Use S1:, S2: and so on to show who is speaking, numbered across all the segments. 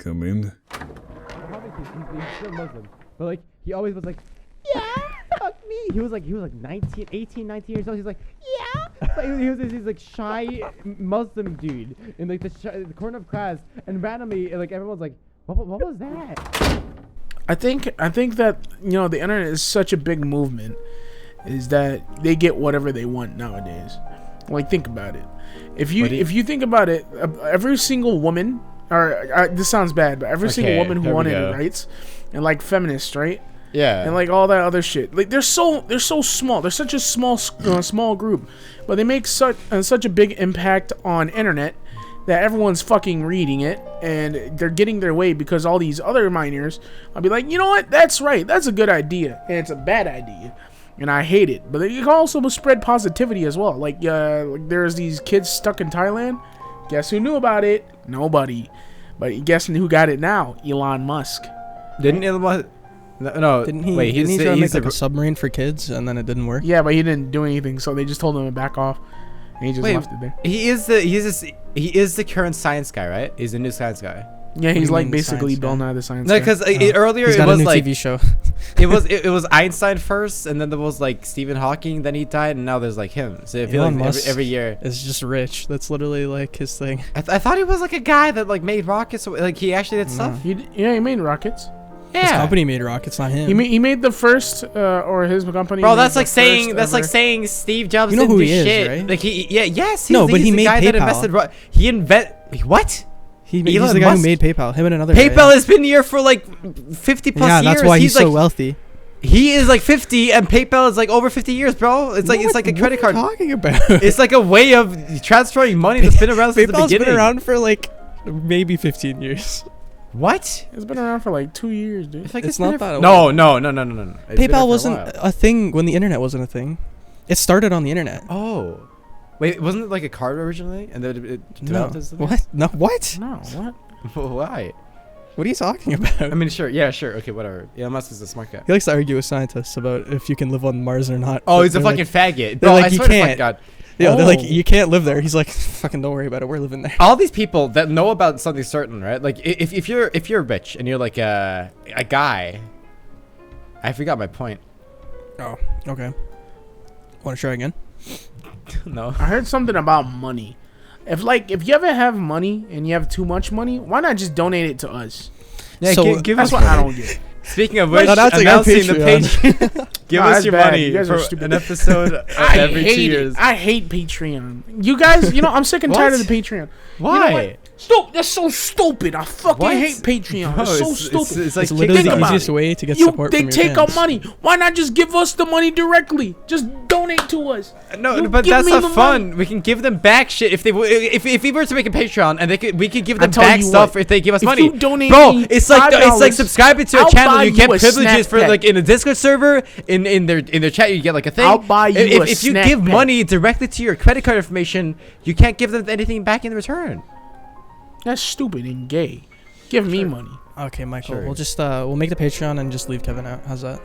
S1: come in?
S2: He's still Muslim, but like he always was like, yeah, fuck me. He was like 19, 18, 19 years old. He's like, yeah. Like, he was this like shy Muslim dude in like the corner of class, and randomly like everyone's like, what was that?
S3: I think that the internet is such a big movement, is that they get whatever they want nowadays. Like, think about it. If you think about it, every single woman, or this sounds bad, but every single woman who wanted rights, and like feminists, right?
S4: Yeah.
S3: And like all that other shit. Like they're so small. They're such a small group, but they make such a big impact on internet that everyone's fucking reading it, and they're getting their way because all these other minors will be like, you know what? That's right. That's a good idea, and it's a bad idea. And I hate it, but you can also spread positivity as well. Like there's these kids stuck in Thailand. Guess who knew about it? Nobody. But guess who got it now? Elon Musk.
S4: Didn't Elon Musk? No.
S5: Didn't he?
S4: Wait,
S5: didn't he try to make like
S4: a
S5: a submarine for kids, and then it didn't work?
S3: Yeah, but he didn't do anything, so they just told him to back off, and he just left it there.
S4: He is the current science guy, right? He's the new science guy.
S3: Yeah, he's like basically Bill Nye the Science
S4: No,
S3: Guy.
S4: because earlier
S5: he's
S4: it
S5: got
S4: was
S5: a new
S4: like
S5: TV show.
S4: it was Einstein first, and then there was like Stephen Hawking. Then he died, and now there's like him. So I feel
S5: Elon
S4: like
S5: Musk
S4: every year
S5: is just rich. That's literally like his thing.
S4: I thought he was like a guy that like made rockets. Like he actually did stuff.
S3: He made rockets.
S5: His company made rockets, not him.
S3: He made the first, or his company.
S4: Bro, that's like saying Steve Jobs
S5: you know
S4: didn't
S5: who
S4: do
S5: he is,
S4: shit.
S5: right?
S4: Like he's
S5: but he
S4: the
S5: made
S4: guy that
S5: PayPal.
S4: invested. He what?
S5: He's
S4: Elon
S5: the guy
S4: Musk?
S5: who made PayPal. Him and another
S4: PayPal
S5: guy.
S4: has been here for like 50 plus years.
S5: Yeah, that's why he's so
S4: like,
S5: wealthy.
S4: He is like 50, and PayPal is like over 50 years, bro. It's like a credit card.
S5: What are you talking about?
S4: It's like a way of transferring money that's been around since the
S5: PayPal's
S4: beginning.
S5: been around for like maybe 15 years.
S4: What?
S3: It's been around for like 2 years, dude.
S5: It's not that old.
S4: No.
S5: PayPal wasn't a thing when the internet wasn't a thing. It started on the internet.
S4: Oh. Wait, wasn't it like a card originally? And then it developed as something?
S5: What? No, what?
S3: No, what?
S4: Why?
S5: What are you talking about?
S4: I mean, sure. Yeah, sure. Okay, whatever. Elon Musk is a smart guy.
S5: He likes to argue with scientists about if you can live on Mars or not.
S4: Oh, he's a
S5: They're
S4: fucking faggot.
S5: they're
S4: Bro,
S5: like,
S4: I
S5: you
S4: swear to fucking
S5: can't.
S4: God.
S5: Yeah, they're like,
S4: Oh.
S5: you can't live there. He's like, fucking don't worry about it. We're living there.
S4: All these people that know about something certain, right? Like, if you're rich and you're like a guy, I forgot my point.
S5: Oh, okay. Want to try again?
S4: No.
S3: I heard something about money. If you ever have money and you have too much money, why not just donate it to us?
S4: Yeah,
S5: So,
S4: give
S3: That's
S4: us
S3: what I don't get.
S4: Speaking of which,
S5: announcing our
S4: announcing the
S5: Patreon.
S4: page. Give
S3: No,
S4: us
S3: that's
S4: your
S3: bad.
S4: money
S3: You guys
S4: for
S3: are stupid.
S4: an episode every 2 years.
S3: I hate Patreon. You guys, I'm sick and tired of the Patreon.
S4: Why?
S3: You know what? That's so stupid. I fucking
S4: What?
S3: hate Patreon.
S4: Bro,
S3: it's so stupid.
S4: It's like
S5: It's literally
S3: think
S5: the
S3: about
S5: easiest
S3: it.
S5: way to get support
S3: They
S5: from your
S3: take our
S5: fans.
S3: money. Why not just give us the money directly? Just donate to us.
S4: No,
S3: You
S4: but
S3: give
S4: that's
S3: me
S4: not
S3: the
S4: fun.
S3: money.
S4: We can give them back shit if we were to make a Patreon, and we could give them
S3: tell
S4: back
S3: you
S4: stuff
S3: what,
S4: if they give us
S3: if
S4: money.
S3: you donate
S4: Bro,
S3: me
S4: it's like
S3: $5,
S4: subscribing to a
S3: I'll
S4: channel.
S3: buy
S4: You get
S3: you a
S4: privileges for
S3: snack
S4: like in a Discord server, in their chat. You get like a thing.
S3: I'll buy you a
S4: if you
S3: snack
S4: give
S3: pack.
S4: money directly to your credit card information, you can't give them anything back in return.
S3: That's stupid and gay. Give me money.
S5: Okay, Michael.
S4: Sure.
S5: We'll just we'll make the Patreon and just leave Kevin out. How's that?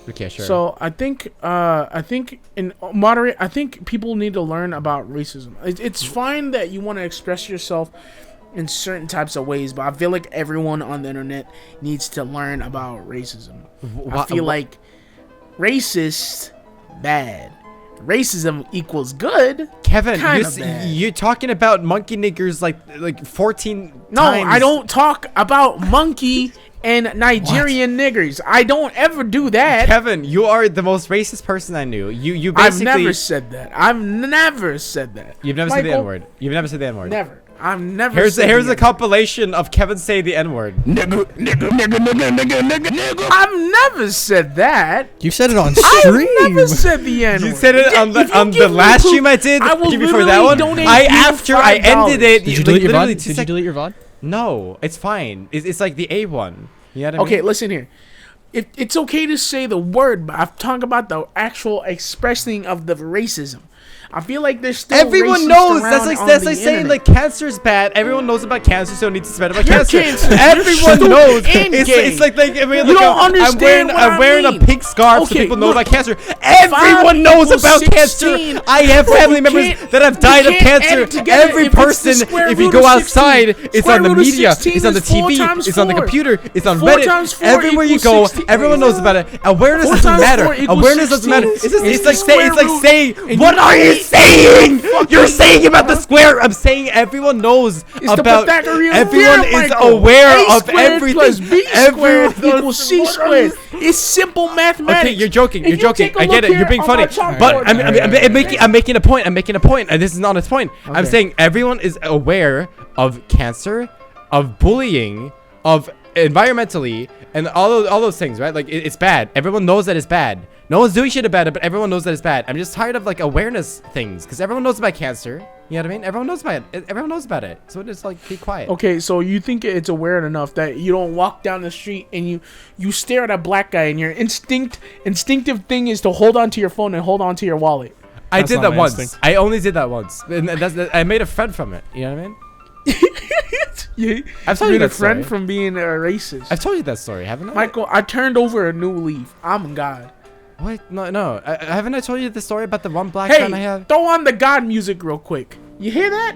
S4: Okay, sure.
S3: So I think people need to learn about racism. It's fine that you want to express yourself in certain types of ways, but I feel like everyone on the internet needs to learn about racism. I feel like racist bad. Racism equals good.
S4: Kevin,
S3: kinda bad.
S4: you're talking about monkey niggers like 14
S3: No,
S4: times.
S3: I don't talk about monkey and Nigerian niggers. I don't ever do that.
S4: Kevin, you are the most racist person I knew. You
S3: I've
S4: basically
S3: never said that. I've never said that.
S4: You've never said the
S3: Michael,
S4: N-word. You've never said the N-word.
S3: Never. I've never.
S4: Here's
S3: said
S4: a
S3: the
S4: compilation of Kevin say the N-word.
S3: I've never said that.
S5: You said it on
S3: I've
S5: stream.
S3: never said the N-word.
S4: You said it on the last stream I did.
S3: I will
S4: Before that
S3: literally
S4: one.
S3: donate
S4: After
S3: you
S4: I ended it.
S5: Did you delete your
S4: literally
S5: VOD?
S4: 2
S5: Did you delete your VOD?
S4: No, it's fine. It's like the A one. You know what I mean?
S3: Okay, listen here. It's okay to say the word, but I'm talking about the actual expressing of the racism. I feel like there's still
S4: Everyone
S3: racists
S4: knows.
S3: around
S4: That's
S3: on
S4: like
S3: the
S4: saying
S3: internet.
S4: like cancer is bad. Everyone knows about cancer, so it needs to spread about
S3: You're
S4: cancer.
S3: cancer. You're
S4: Everyone
S3: stupid
S4: knows.
S3: and
S4: It's
S3: gay.
S4: like I mean,
S3: You
S4: like,
S3: don't understand what
S4: I'm
S3: I
S4: wearing
S3: mean.
S4: a pink scarf, so
S3: Okay,
S4: people know
S3: look.
S4: about cancer. Everyone knows
S3: equals
S4: about
S3: 16,
S4: cancer. I have
S3: but
S4: family
S3: you
S4: members
S3: can't-
S4: that have died
S3: you
S4: of
S3: can't add
S4: cancer.
S3: it together
S4: Every
S3: if it's the
S4: person,
S3: square
S4: if you
S3: root
S4: go
S3: of
S4: outside,
S3: 16.
S4: it's
S3: Square
S4: on the
S3: root of
S4: media,
S3: 16
S4: it's on the
S3: is 4
S4: TV,
S3: times
S4: it's on the
S3: 4.
S4: computer, it's on
S3: 4
S4: Reddit.
S3: times 4
S4: Everywhere you
S3: equals
S4: go,
S3: 16.
S4: everyone knows about it. Awareness
S3: 4
S4: doesn't
S3: times
S4: matter.
S3: 4 equals
S4: Awareness doesn't matter.
S3: 16.
S4: It's like
S3: square
S4: saying,
S3: root.
S4: what are you saying? You're saying about the square. I'm saying everyone knows
S3: It's the
S4: about.
S3: Pythagorean
S4: Everyone
S3: theorem,
S4: is
S3: Michael.
S4: aware
S3: A
S4: of
S3: squared
S4: everything.
S3: plus B squared
S4: Everyone
S3: equals C
S4: What are you
S3: squared. It's simple mathematics.
S4: Okay, you're joking.
S3: If
S4: You're
S3: you
S4: joking.
S3: take a
S4: I get
S3: look
S4: it. You're
S3: here
S4: being
S3: on
S4: funny.
S3: my chalkboard,
S4: But I'm making a point. I'm making a point. And this is not a point. I'm
S3: Okay.
S4: saying everyone is aware of cancer, of bullying, of environmentally, and all those things, right? Like it's bad. Everyone knows that it's bad. No one's doing shit about it, but everyone knows that it's bad. I'm just tired of like awareness things because everyone knows about cancer. You know what I mean? Everyone knows about it. Everyone knows about it. So it's like be quiet.
S3: Okay, so you think it's aware enough that you don't walk down the street and you stare at a black guy and your instinctive thing is to hold on to your phone and hold on to your wallet.
S4: I
S5: That's
S4: did
S5: not
S4: that
S5: my
S4: once.
S5: instinct.
S4: I only did that once, and I made a friend from it. You know what I mean? I've told you
S3: made a
S4: that
S3: friend
S4: story.
S3: from being a racist.
S4: I've told you that story, haven't I?
S3: Michael, I turned over a new leaf. I'm God.
S4: What? No. Haven't I told you the story about the one black friend I
S3: Hey,
S4: have?
S3: throw on the God music real quick. You hear that?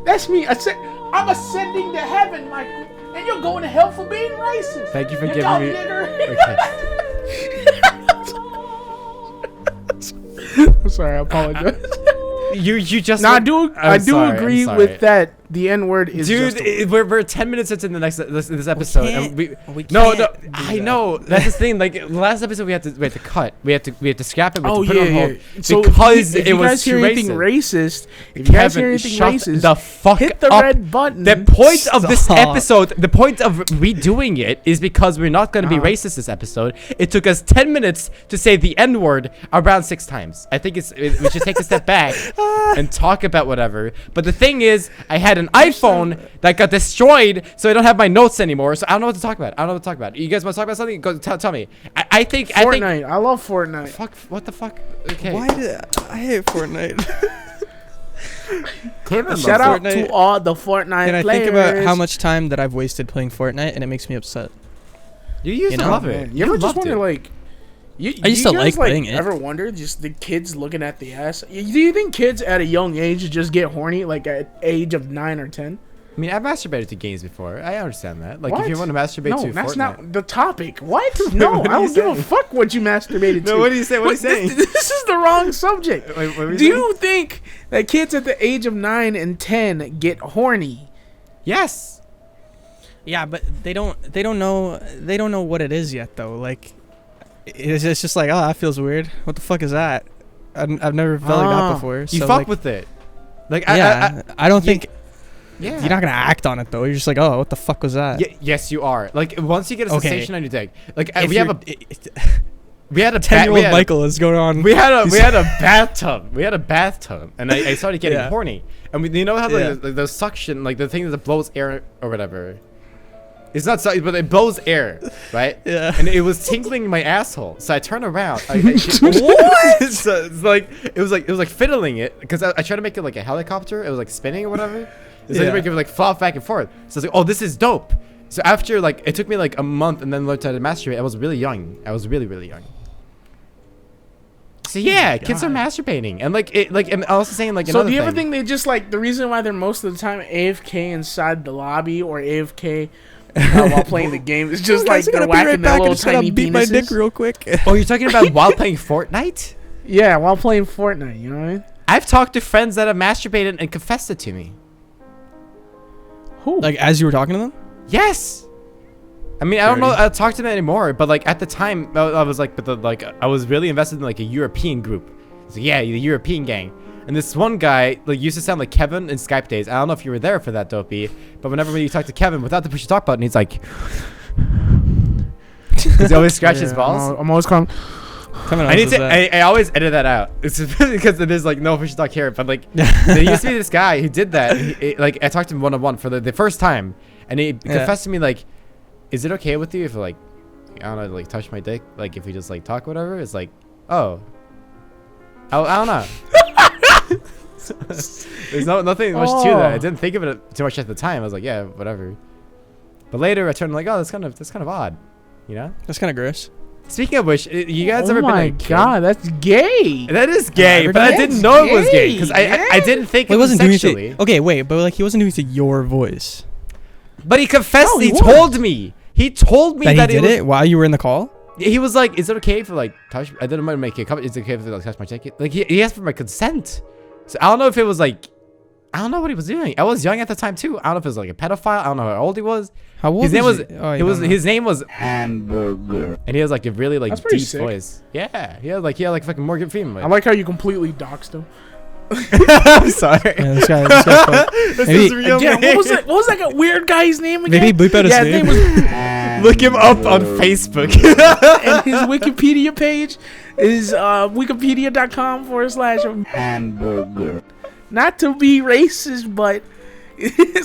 S3: That's me. I'm ascending to heaven, Michael, and you're going to hell for being racist.
S4: Thank you for
S3: Look
S4: giving
S3: out,
S4: me.
S3: nigger.
S4: Okay.
S3: I'm sorry. I apologize.
S4: You just.
S3: No, I do
S4: I'm sorry,
S3: agree
S4: I'm sorry.
S3: with that. The N word is
S4: Dude,
S3: just a-
S4: we're 10 minutes into this episode, and
S5: we
S4: no,
S5: can't do
S4: I
S5: that.
S4: know that's the thing. Like the last episode, we had to cut, we had to scrap it, we had
S3: Oh
S4: to put it on
S3: yeah,
S4: hold
S3: yeah. So
S4: because
S3: if
S4: it
S3: you
S4: was
S3: guys hear
S4: too
S3: anything
S4: racist.
S3: racist, if you guys hear
S4: Kevin,
S3: anything
S4: shut
S3: racist,
S4: the fuck
S3: hit the
S4: up.
S3: red button.
S4: The point of this
S5: Stop.
S4: episode, the point of redoing it is because we're not going to be racist this episode. It took us 10 minutes to say the N word around 6 times. I think we should take a step back and talk about whatever. But the thing is, I had an iPhone that got destroyed, so I don't have my notes anymore. So I don't know what to talk about. You guys want to talk about something? Go tell me. I think
S3: Fortnite. I love Fortnite.
S4: Fuck. What the fuck? Okay.
S5: Why did I hate Fortnite?
S3: Shout out
S5: Fortnite.
S3: to all the Fortnite
S5: And I
S3: players.
S5: think about how much time that I've wasted playing Fortnite, and it makes me upset.
S4: You used
S5: You
S4: to
S5: know?
S4: love
S3: Man,
S4: it.
S3: you ever just
S4: loved
S3: wonder
S4: it.
S3: like?
S5: I used to
S3: guys,
S5: like playing it.
S3: Ever wonder just the kids looking at the ass? Do you think kids at a young age just get horny like at age of 9 or 10?
S4: I mean, I've masturbated to games before. I understand that. Like, if
S3: What?
S4: you want to masturbate
S3: No,
S4: to
S3: that's
S4: Fortnite.
S3: not the topic. What? No,
S4: What
S3: I
S4: are you
S3: don't give a
S4: saying?
S3: fuck what you masturbated to.
S4: No, what do you say? What are you
S3: This-
S4: saying?
S3: This is the wrong subject.
S4: Wait, what were you
S3: Do
S4: saying?
S3: you think that kids at the age of 9 and 10 get horny?
S4: Yes.
S5: Yeah, but they don't know what it is yet though. Like, it's just like, oh, that feels weird. What the fuck is that? I've never felt like that before.
S4: You
S5: so,
S4: fuck
S5: like,
S4: with it. Like,
S5: yeah, I don't think
S4: yeah.
S5: you're not gonna act on it though. You're just like, oh, what the fuck was that?
S4: Yes, you are. Like, once you get a
S5: Okay.
S4: sensation on your dick, like
S5: If
S4: we have
S5: you're-
S4: we had a
S5: 10-year-old Michael is going on.
S4: We had a bathtub. We had a bathtub, and I started getting
S5: Yeah.
S4: horny. And you know how
S5: Yeah.
S4: the suction, like the thing that blows air or whatever. It's not suction, but it blows air, right?
S5: Yeah.
S4: And it was tinkling my asshole, so I turned around. What? So it's like it was like fiddling it because I tried to make it like a helicopter. It was like spinning or whatever. So I
S5: Yeah.
S4: make it like flop back and forth. So I was like, oh, this is dope. So after like it took me like a month and then learned how to masturbate. I was really young. I was really really young. So yeah, kids are masturbating, and like it, like and I was also saying like
S3: So
S4: another
S3: do you ever
S4: thing.
S3: think they just like the reason why they're most of the time AFK inside the lobby or AFK while playing the game is just like they're whacking their little tiny
S5: beat my dick
S3: penises?
S5: real quick.
S4: Oh, you're talking about while playing Fortnite?
S3: Yeah, while playing Fortnite, you know what I mean?
S4: I've talked to friends that have masturbated and confessed it to me.
S3: Who?
S5: Like as you were talking to them.
S4: Yes. I mean, I don't know. I talk to them anymore, but like at the time, I was like, I was really invested in like a European group. So yeah, the European gang. And this one guy like used to sound like Kevin in Skype days. I don't know if you were there for that, Dopey, but whenever you talk to Kevin without the push to talk button, he's like, he always scratches his balls.
S3: I'm always calm.
S4: I need to. I always edit that out. It's because there's like no push to talk here. But like, there used to be this guy who did that. Like I talked to him one-on-one for the first time, and he confessed to me like, "Is it okay with you if like, I don't know, like touch my dick? Like if we just like talk whatever?" It's like, oh, I don't know. There's nothing much to that. I
S3: Oh.
S4: didn't think of it too much at the time. I was like, yeah, whatever. But later I turned like, oh, that's kind of odd, you know.
S5: That's kind of gross.
S4: Speaking of which, you guys ever
S3: Oh
S4: been
S3: my
S4: a kid?
S3: god, that's gay.
S4: That is gay,
S5: ever
S4: but
S5: done
S4: I
S5: it?
S4: didn't know it was gay because
S3: Gay,
S4: I didn't think
S5: Well,
S4: it
S5: he
S4: was
S5: wasn't doing
S4: sexually.
S5: it. Okay, wait, but like he wasn't doing it to your voice.
S4: But he confessed.
S3: No, he
S4: he
S3: was.
S4: told me. He told me
S5: That
S4: that
S5: he did
S4: was,
S5: it while you were in the call.
S4: He was like, "Is it okay if like touch?" I didn't want to make a comment. Is it okay if like touch my jacket? Like he asked for my consent. So I don't know if it was like, I don't know what he was doing. I was young at the time too. I don't know if it was like a pedophile. I don't know how old he was.
S5: How old
S4: His name was.
S5: he? Oh,
S4: It
S5: you
S4: was
S5: don't know.
S4: his name was Hamburger, and he has like a really like
S3: That's pretty
S4: deep
S3: sick.
S4: voice. Yeah, he had like fucking Morgan Freeman.
S3: I like how you completely doxed him.
S4: I'm sorry.
S5: Yeah, this guy's fucked.
S4: This
S5: Maybe-
S4: is real.
S3: Yeah,
S4: name.
S3: what was that weird guy's name again?
S5: Maybe bleep out his
S3: Yeah,
S5: name.
S3: his name was
S4: Look him up on Facebook.
S3: and his Wikipedia page is wikipedia.com/hamburger. Not to be racist, but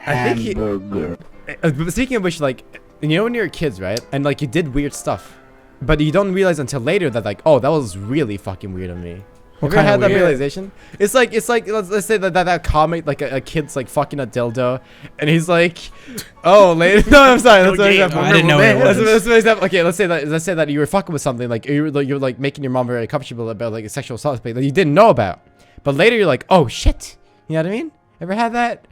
S4: I think but speaking of which, like, you know when you're kids, right? And like you did weird stuff, but you don't realize until later that like, oh, that was really fucking weird of me.
S5: What
S4: Have you ever
S5: kind
S4: had
S5: of
S4: that
S5: weird?
S4: realization? It's like let's say that comic, like a kid's like fucking a dildo, and he's like, oh, later. No, I'm sorry. That's an
S3: Okay,
S4: example.
S5: I didn't know what it was.
S4: That's an example. Okay, let's say that you were fucking with something, like you're like making your mom very comfortable about like a sexual assault that you didn't know about, but later you're like, oh shit. You know what I mean? Ever had that?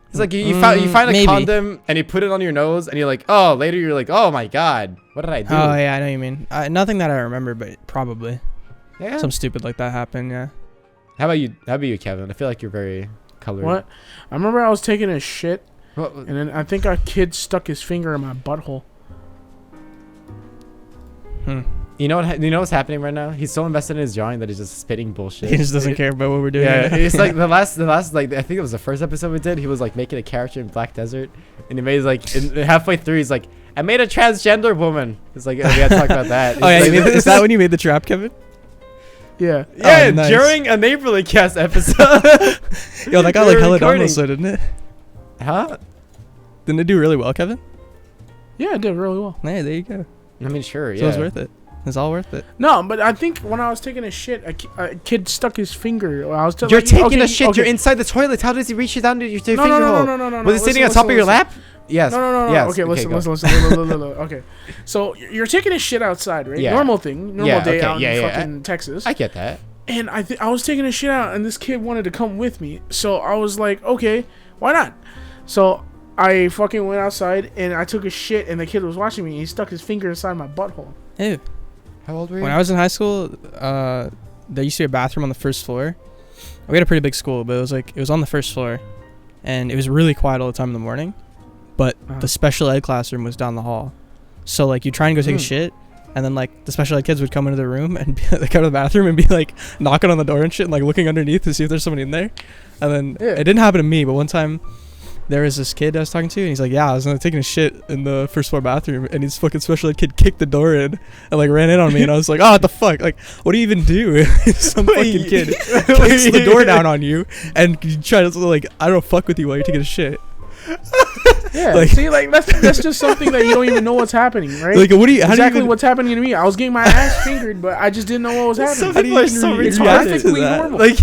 S4: It's like you find a
S5: maybe.
S4: condom and you put it on your nose and you're like, oh, later you're like, oh my god, what did I do?
S5: Oh yeah, I know what you mean. Nothing that I remember, but probably
S4: Yeah.
S5: some stupid like that happened. Yeah.
S4: How about you, Kevin? I feel like you're very colored.
S3: what? I remember I was taking a shit,
S4: What?
S3: and then I think a kid stuck his finger in my butthole.
S4: You know what's happening right now? He's so invested in his drawing that he's just spitting bullshit.
S5: He just doesn't care about what we're doing.
S4: Yeah, it's like the last like I think it was the first episode we did. He was like making a character in Black Desert, and he made like halfway through he's like, I made a transgender woman. It's like, oh, we gotta talk about that.
S5: Oh yeah,
S4: It's
S5: you
S4: like,
S5: made is that when you made the trap, Kevin?
S3: Yeah.
S4: yeah,
S5: Oh, nice.
S4: during a NeighborlyCast episode.
S5: Yo, that got
S4: We
S5: like
S4: were
S5: hella
S4: recording.
S5: downloads, though, didn't it?
S4: Huh?
S3: Didn't
S5: it do really well, Kevin?
S3: Yeah, it did really well.
S5: Yeah, there you go.
S4: I mean, sure,
S5: So
S4: yeah.
S5: it's worth it. It's all worth it.
S3: No, but I think when I was taking a shit, a kid stuck his finger. I was
S4: You're taking a shit. You're inside the toilet. How does he reach it down to your
S3: No,
S4: finger
S3: no, no,
S4: hole?
S3: no, no, no, no.
S4: Was he sitting on top of your lap? Yes.
S3: No, no, no.
S4: Yes.
S3: Okay, listen,
S4: go.
S3: listen. Okay. So you're taking a shit outside, right?
S4: Yeah.
S3: Normal thing. Normal
S4: Yeah,
S3: day
S4: okay,
S3: out
S4: yeah,
S3: in
S4: yeah.
S3: fucking Texas.
S4: I get that.
S3: And I was taking a shit out, and this kid wanted to come with me. So I was like, okay, why not? So I fucking went outside, and I took a shit, and the kid was watching me. And he stuck his finger inside my butthole.
S5: Ew.
S4: How old were you?
S5: When I was in high school, there used to be a bathroom on the first floor. We had a pretty big school, but it was on the first floor, and it was really quiet all the time in the morning. But the special ed classroom was down the hall, so like you try and go take a shit, and then like the special ed kids would come into the room and they come to the bathroom and be like knocking on the door and shit, and like looking underneath to see if there's somebody in there. And then it didn't happen to me, but one time there was this kid I was talking to, and he's like, yeah, I was taking a shit in the first floor bathroom, and his fucking special ed kid kicked the door in and like ran in on me, and I was like, oh, what the fuck? Like, what do you even do? Some fucking kid kicks the door down on you and you try to like, I don't fuck with you while you're taking a shit.
S3: Yeah,
S5: Like-
S3: see, like that's just something that you don't even know what's happening, right?
S5: Like, what do you? How
S3: Exactly
S5: do you even,
S3: what's happening to me. I was getting my ass fingered, but I just didn't know what was happening.
S4: Some people are so
S3: It's
S4: retarded.
S3: perfectly
S5: that.
S3: normal.
S4: Like,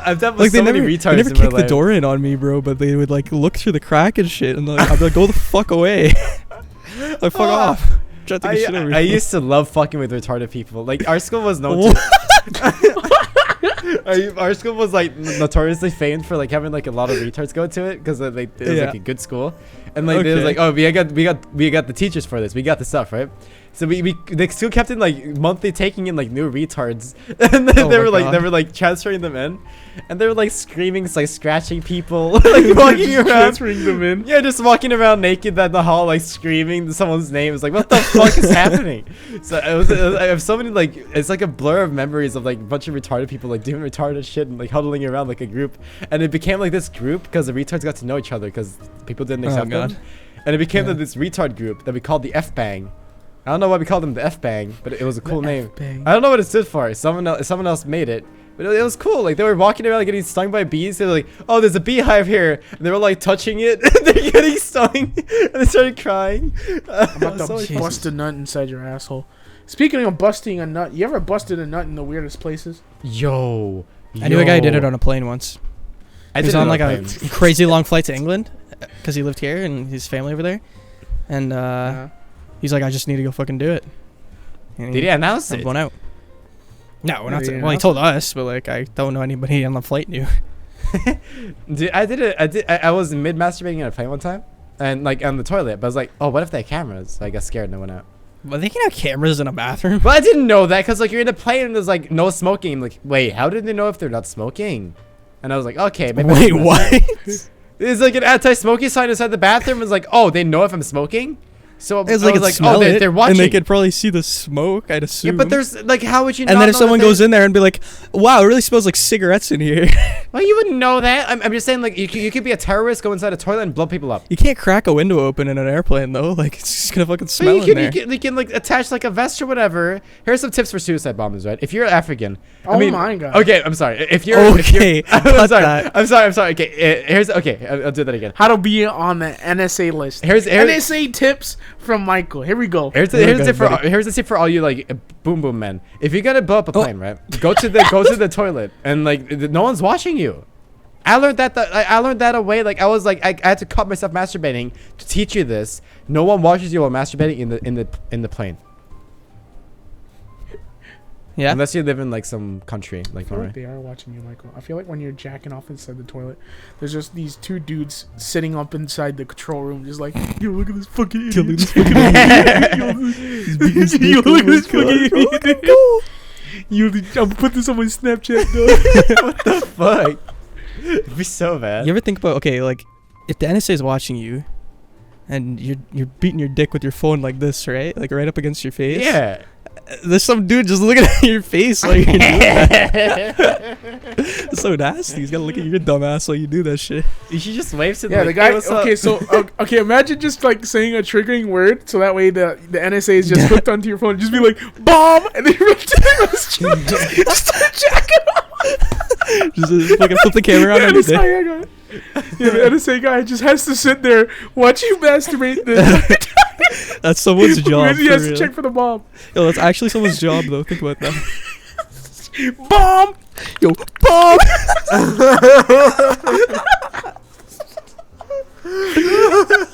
S4: I've dealt with
S5: like they
S4: so
S5: never,
S4: many retards
S5: they never
S4: in my
S5: kicked the
S4: life.
S5: door in on me, bro. But they would like look through the crack and shit, and like, I'd be like, go the fuck away, like fuck off. Try to take a shit over
S4: I
S5: here.
S4: used to love fucking with retarded people. Like our school was our school was like notoriously famed for like having like a lot of retards go to it because like it was like a good school, and like it was
S5: Okay.
S4: like, oh, we got the teachers for this, we got the stuff, right? So the school kept in like monthly taking in like new retards, and then
S5: Oh
S4: they
S5: my
S4: were like
S5: God.
S4: transferring them in, and they were like screaming, like scratching people, like walking around.
S3: transferring them in.
S4: Yeah, just walking around naked in the hall, like screaming someone's name. It's like, what the fuck is happening? So I have so many like, it's like a blur of memories of like a bunch of retarded people like doing retarded shit and like huddling around like a group, and it became like this group because the retards got to know each other because people didn't accept
S5: God.
S4: them, and it became
S5: Yeah.
S4: this retard group that we called the F Bang. I don't know why we called them the F Bang, but it was a cool name.
S3: F-Bang.
S4: I don't know what it stood for. Someone else made it. But it was cool. Like they were walking around like, getting stung by bees. They're like, "Oh, there's a beehive here." And they were like touching it. They're getting stung, and they started crying.
S3: I'm about to
S4: So
S3: bust a nut inside your asshole. Speaking of busting a nut, you ever busted a nut in the weirdest places?
S4: Yo,
S5: I knew a guy who did it on a plane once. He was on like a crazy long flight to England because he lived here and his family over there. And he's like, I just need to go fucking do it. And
S4: Did he announce it?
S5: Went out. No,
S2: Yeah,
S5: well, he told us, but like I don't know anybody on the flight knew.
S4: Dude, I was mid masturbating in a plane one time, and like on the toilet. But I was like, oh, what if they have cameras? So I got scared and I went out.
S5: But they can have cameras in a bathroom.
S4: But I didn't know that because like you're in a plane and there's like no smoking. I'm like, wait, how did they know if they're not smoking? And I was like, okay, maybe.
S5: Wait, what?
S4: There's like an anti-smoking sign inside the bathroom. It's like, oh, they know if I'm smoking. So
S5: It's
S4: I
S5: like,
S4: was like,
S5: smell
S4: oh,
S5: it,
S4: they're watching.
S5: and they could probably see the smoke, I'd assume.
S4: Yeah, but there's like, how would you?
S5: And
S4: not
S5: then if
S4: know
S5: someone
S4: that
S5: goes in there and be like, "Wow, it really smells like cigarettes in here,"
S4: well, you wouldn't know that. I'm just saying, like, you could be a terrorist, go inside a toilet and blow people up.
S5: you can't crack a window open in an airplane though. Like it's just gonna fucking
S4: But
S5: smell in there.
S4: you can like attach like a vest or whatever. Here's some tips for suicide bombers, right? If you're African,
S3: Oh my God.
S4: Okay, I'm sorry. If you're
S5: Okay,
S4: I'm
S5: cut
S4: sorry.
S5: that.
S4: I'm sorry. Okay, I'll do that again.
S3: How to be on the NSA list.
S4: Here's
S3: NSA tips from Michael. Here we go.
S4: Here's the tip for all you like boom boom men. If you're gonna blow up a plane, right? Go to the toilet and like no one's watching you. I learned that away. Like I had to cut myself masturbating to teach you this. No one watches you while masturbating in the plane.
S5: Yeah.
S4: Unless you live in like some country like
S3: I feel like
S4: Norway.
S3: they are watching you, Michael. I feel like when you're jacking off inside the toilet, there's just these two dudes sitting up inside the control room, just like, yo, look at this fucking idiot.
S5: Look at this
S3: Yo, look at this fucking idiot. Yo, I'm gonna put this on my Snapchat, dog.
S4: What the fuck? It'd be so bad.
S5: You ever think about like if the NSA is watching you, and you're beating your dick with your phone like this, right? Like right up against your face.
S4: Yeah.
S5: There's some dude just looking at your face while you're doing that. It's so nasty. He's gotta look at your dumb ass while you do that shit.
S4: You should just wave to
S3: Yeah,
S4: like,
S3: the guy.
S4: hey, what's up?
S3: Okay, so okay, imagine just like saying a triggering word, so that way the NSA is just hooked onto your phone. Just be like bomb, and then you just start jacking off.
S5: Just fucking flip the camera on
S3: The
S5: your dick.
S3: NSA guy. Yeah, the NSA guy just has to sit there, watch you masturbate.
S5: That's someone's job.
S3: Because he
S5: For
S3: has to
S5: real.
S3: check for the bomb.
S5: Yo, that's actually someone's job though. Think about that.
S3: Bomb.
S5: Yo, bomb.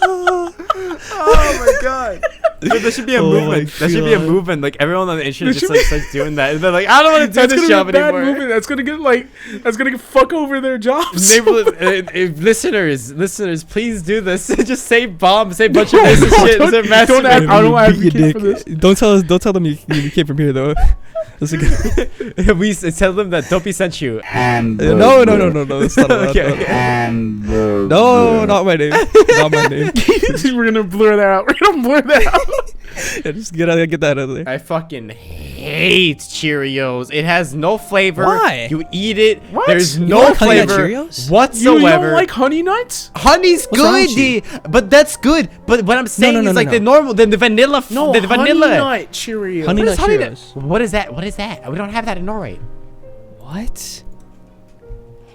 S4: Oh my god. Dude, there should be a
S5: Oh
S4: movement.
S5: my
S4: There should be a
S5: God.
S4: movement. Like everyone on the internet
S3: There
S4: just
S3: should
S4: like starts doing that. And they're like, I don't want to do
S3: That's
S4: this
S3: gonna
S4: job
S3: be a bad
S4: anymore.
S3: movement. That's gonna get fuck over their jobs.
S4: Listeners, please do this. Just say bomb, say a bunch of racist shit.
S3: don't-
S4: Say
S3: don't
S4: masturbate.
S3: act- I don't
S5: Beat your
S3: advocate for this.
S5: Don't tell them you came from here though. That's a good.
S4: We tell them that Dopey sent you.
S5: No. That's not allowed.
S4: Okay.
S5: No, not my name. Not my name.
S3: We're gonna blur that out.
S5: Yeah, just get that out of there.
S4: I fucking hate Cheerios. It has no flavor.
S5: Why?
S4: You eat it.
S3: What?
S4: There's
S5: You
S4: no
S5: don't like Honey Nut
S4: flavor
S5: Cheerios?
S3: You
S4: whatsoever.
S3: don't like Honey Nuts?
S4: Honey's
S5: What's wrong with
S4: good, but that's good. But what I'm saying
S5: no,
S4: is like
S5: no.
S4: the normal, the vanilla,
S3: No,
S4: the vanilla.
S3: Honey Nut Cheerios.
S5: Honey
S4: What
S5: Nut
S4: is Honey Nut?
S5: Cheerios.
S4: What is that? What is that? We don't have that in Norway.
S5: What?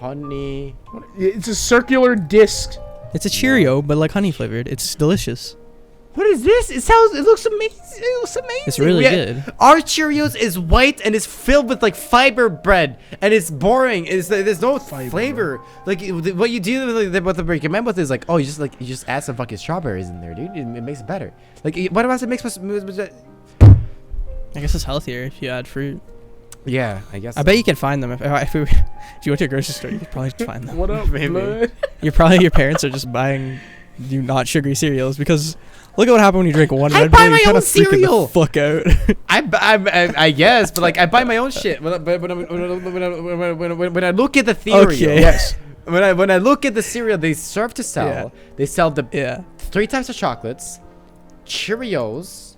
S4: Honey.
S3: It's a circular disc.
S5: It's a Cheerio, but like honey flavored. It's delicious.
S4: What is this? It looks amazing. It looks amazing.
S5: It's really good.
S4: Our Cheerios is white and is filled with like fiber bread, and it's boring. There's no flavor. Like what you do with the recommend with is like, oh, you just add some fucking strawberries in there, dude. It makes it better. Like what about it makes
S5: I guess it's healthier if you add fruit.
S4: Yeah, I guess.
S5: I bet you can find them if you went to a grocery store. You could probably find them.
S3: What up,
S4: Maybe.
S3: blood?
S5: Your parents are just buying you not sugary cereals because look at what happened when you drink one
S4: I
S5: Red
S4: buy
S5: Bull.
S4: my
S5: You kind
S4: own
S5: of freaking
S4: cereal.
S5: the fuck out.
S4: I guess, but like I buy my own shit. When I look at the cereal,
S5: Okay.
S3: Yes.
S4: when I look at the cereal they serve to sell,
S5: Yeah.
S4: they sell the
S5: Yeah.
S4: 3 types of chocolates, Cheerios,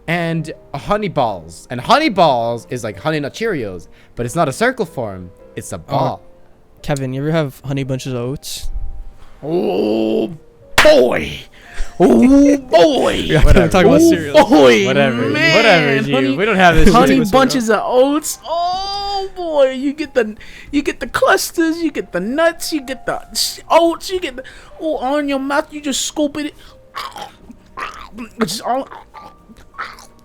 S4: and Honey Balls. And Honey Balls is like Honey Nut Cheerios, but it's not a circle form. It's a ball.
S5: Kevin, you ever have Honey Bunches of Oats?
S3: Oh boy. Oh boy.
S5: Yeah, we're talking about cereal.
S3: Boy,
S4: Whatever,
S3: man.
S4: whatever, G.
S3: Honey,
S4: We don't have this.
S3: honey
S4: shit.
S3: bunches of oats. Oh boy, you get the clusters, you get the nuts, you get the oats, you get the on your mouth. You just scoop it. It's just all.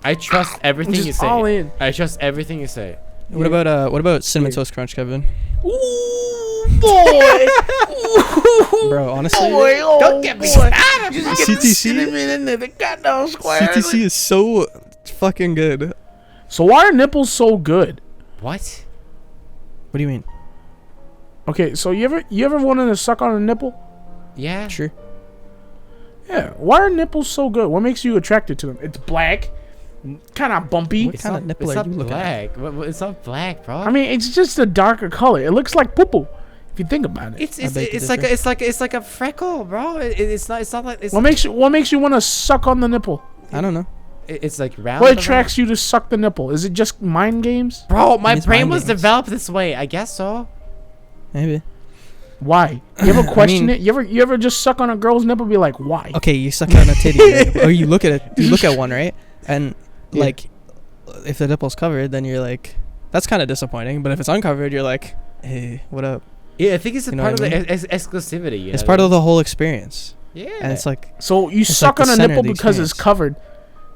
S4: I trust everything
S3: Just
S4: you say.
S3: all in.
S4: I trust everything you say.
S5: What about cinnamon toast crunch, Kevin?
S3: Ooh, boy.
S5: Bro, honestly,
S3: Don't get me started. Just get the
S5: CTC?
S3: cinnamon in there. The goddamn square.
S5: CTC is so fucking good.
S3: So why are nipples so good?
S4: What?
S5: What do you mean?
S3: Okay, so you ever wanted to suck on a nipple?
S4: Yeah.
S5: Sure.
S3: Yeah. Why are nipples so good? What makes you attracted to them? It's black, kind of bumpy.
S5: What kind of nipple
S4: It's
S5: are
S4: not
S5: you looking at?
S4: black. It's not black, bro.
S3: I mean, it's just a darker color. It looks like poo-poo, if you think about it.
S4: it's like a freckle, bro. It's not like
S3: What makes you want to suck on the nipple?
S5: I don't know.
S4: it's like round.
S3: What attracts you to suck the nipple? Is it just mind games?
S4: Bro, my
S5: It's
S4: brain
S5: mind
S4: was
S5: games.
S4: developed this way. I guess so.
S5: Maybe.
S3: Why? You ever question
S5: mean-
S3: it? You ever just suck on a girl's nipple and be like, why?
S5: Okay, you suck on a titty, right? Or you look at it. You look at one, right? And
S3: Yeah.
S5: like, if the nipple's covered, then you're like, that's kind of disappointing. But if it's uncovered, you're like, hey, what up?
S4: Yeah, I think it's a
S5: You know
S4: part of
S5: what I
S4: the exclusivity. You
S5: It's
S4: know?
S5: part of the whole experience.
S4: Yeah.
S5: And it's like,
S3: So you
S5: It's
S3: suck
S5: like the
S3: on a
S5: center of
S3: nipple
S5: the
S3: because it's
S5: experience.
S3: covered.